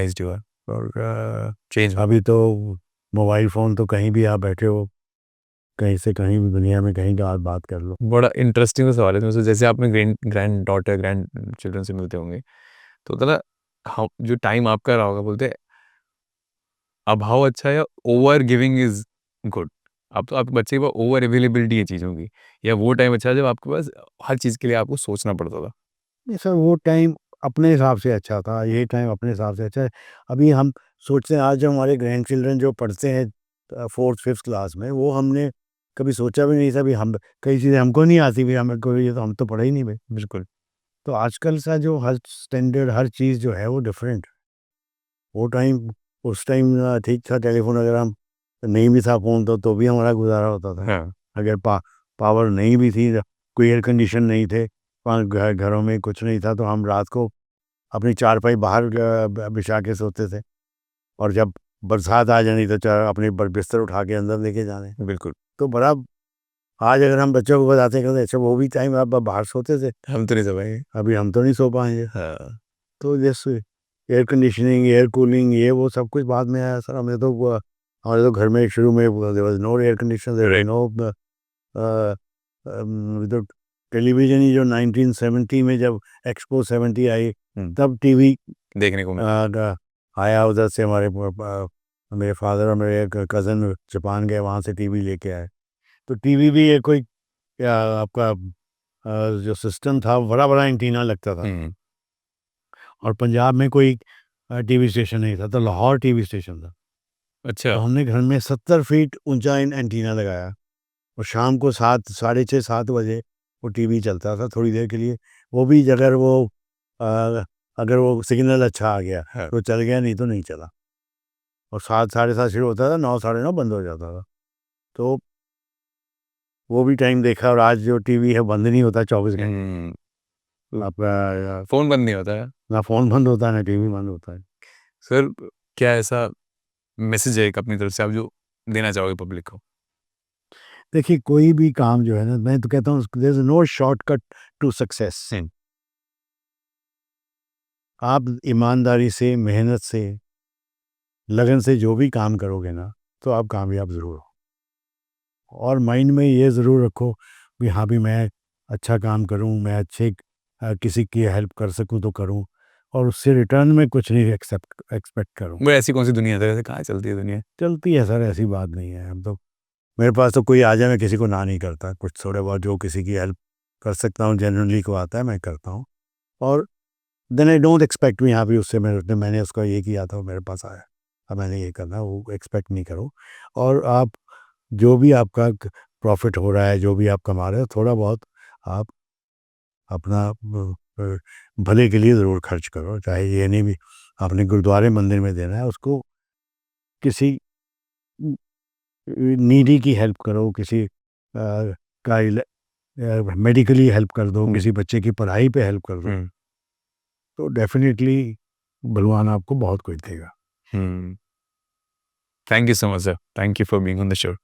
और
चेंज
अभी तो मोबाइल फ़ोन तो कहीं भी आप बैठे हो, कहीं से कहीं भी दुनिया में कहीं का आप बात कर लो।
बड़ा इंटरेस्टिंग सवाल है तो जैसे आपने ग्रैंड डॉटर ग्रैंड चिल्ड्रन से मिलते होंगे तो होता ना, हम जो टाइम आपका रहा होगा बोलते हैं अभाव अच्छा है या ओवर गिविंग इज गुड। अब तो आपके बच्चे के पास ओवर अवेलेबिलिटी है चीज़ों की, या वो टाइम अच्छा है जब आपके पास हर चीज़ के लिए आपको सोचना पड़ता था।
नहीं सर, वो टाइम अपने हिसाब से अच्छा था, ये टाइम अपने हिसाब से अच्छा है। अभी हम सोचते हैं, आज जो हमारे ग्रैंड चिल्ड्रन जो पढ़ते हैं 4th-5th क्लास में, वो हमने कभी सोचा भी नहीं था। भी हम कई चीज़ें हमको नहीं आती, भी हमें को ये तो हम तो पढ़े ही नहीं भाई।
बिल्कुल।
तो आजकल सा जो हर स्टैंडर्ड हर चीज़ जो है वो डिफरेंट। वो टाइम उस टाइम ठीक था, टेलीफोन अगर हम नहीं भी था फ़ोन तो भी हमारा गुजारा होता था।
हाँ।
अगर पावर नहीं भी थी, कोई एयर कंडीशन नहीं थे, घरों में कुछ नहीं था, तो हम रात को अपनी चारपाई बाहर बिछा के सोते थे। और जब बरसात आ जानी तो अपने बिस्तर उठा के अंदर लेके जाने।
बिल्कुल।
तो बड़ा, आज अगर हम बच्चों को बताते हैं, कहते अच्छा वो भी टाइम आप बाहर सोते थे,
हम तो नहीं समझेंगे।
अभी हम तो नहीं सो पाएंगे।
हाँ।
तो जैसे एयर कंडीशनिंग, एयर कूलिंग, ये वो सब कुछ बाद में आया सर। हमारे तो घर में शुरू में there was no air conditioner, there was
right.
No with television ही जो 1970 में जब एक्सपो 70 आई, तब टीवी
देखने को मिला।
आया उधर से। मेरे फादर और मेरे एक कज़न जापान गए, वहाँ से टीवी लेके आए। तो टीवी भी ये कोई आपका जो सिस्टम था, बड़ा-बड़ा एंटीना लगता था। और पंजाब में कोई टीवी स्टेशन नहीं था, तो लाहौर टीवी स्टेशन था।
अच्छा।
तो हमने घर में 70 फीट ऊँचा एंटीना लगाया, और शाम को 7, साढ़े 6, 7 बजे वो टीवी चलता था थोड़ी देर के लिए। वो भी अ, अगर वो सिग्नल अच्छा आ गया
हाँ।
तो चल गया, नहीं तो नहीं चला। और 7, साढ़े 7 शुरू होता था, 9, साढ़े 9 बंद हो जाता था। तो वो भी टाइम देखा। और आज जो टीवी है बंद नहीं होता 24 घंटे। आपका
फ़ोन बंद नहीं होता है।
ना फ़ोन बंद होता है, ना टीवी बंद होता है।
सर, क्या ऐसा मैसेज है एक अपनी तरफ से आप जो देना चाहोगे पब्लिक को?
देखिए, कोई भी काम जो है ना, मैं तो कहता हूँ there is no shortcut to success. आप ईमानदारी से, मेहनत से, लगन से जो भी काम करोगे ना, तो आप कामयाब ज़रूर हो। और माइंड में ये ज़रूर रखो कि हाँ भी मैं अच्छा काम करूँ, मैं किसी की हेल्प कर सकूँ तो करूँ, और उससे रिटर्न में कुछ नहीं एक्सपेक्ट करूँ।
वो ऐसी कौन-सी दुनिया है, कहाँ चलती है दुनिया?
चलती है सर, ऐसी बात नहीं है। हम तो, मेरे पास तो कोई आ जाए, मैं किसी को ना नहीं करता। कुछ थोड़े बहुत जो किसी की हेल्प कर सकता हूँ, जनरली को आता है, मैं करता हूँ। और देन आई डोंट एक्सपेक्ट भी हाँ भी उससे मैंने उसका ये किया था, वो मेरे पास आया, अब मैंने ये करना है, वो एक्सपेक्ट नहीं करो। और आप जो भी आपका प्रॉफिट हो रहा है, जो भी आप कमा रहे हो, थोड़ा बहुत आप अपना भले के लिए ज़रूर खर्च करो। चाहे ये नहीं भी आपने गुरुद्वारे मंदिर में देना है, उसको किसी नीडी की हेल्प करो, किसी का मेडिकली हेल्प कर दो, किसी बच्चे की पढ़ाई पे हेल्प कर दो, तो डेफिनेटली भगवान आपको बहुत कुछ देगा।
Thank you so much sir. Thank you for being on the show.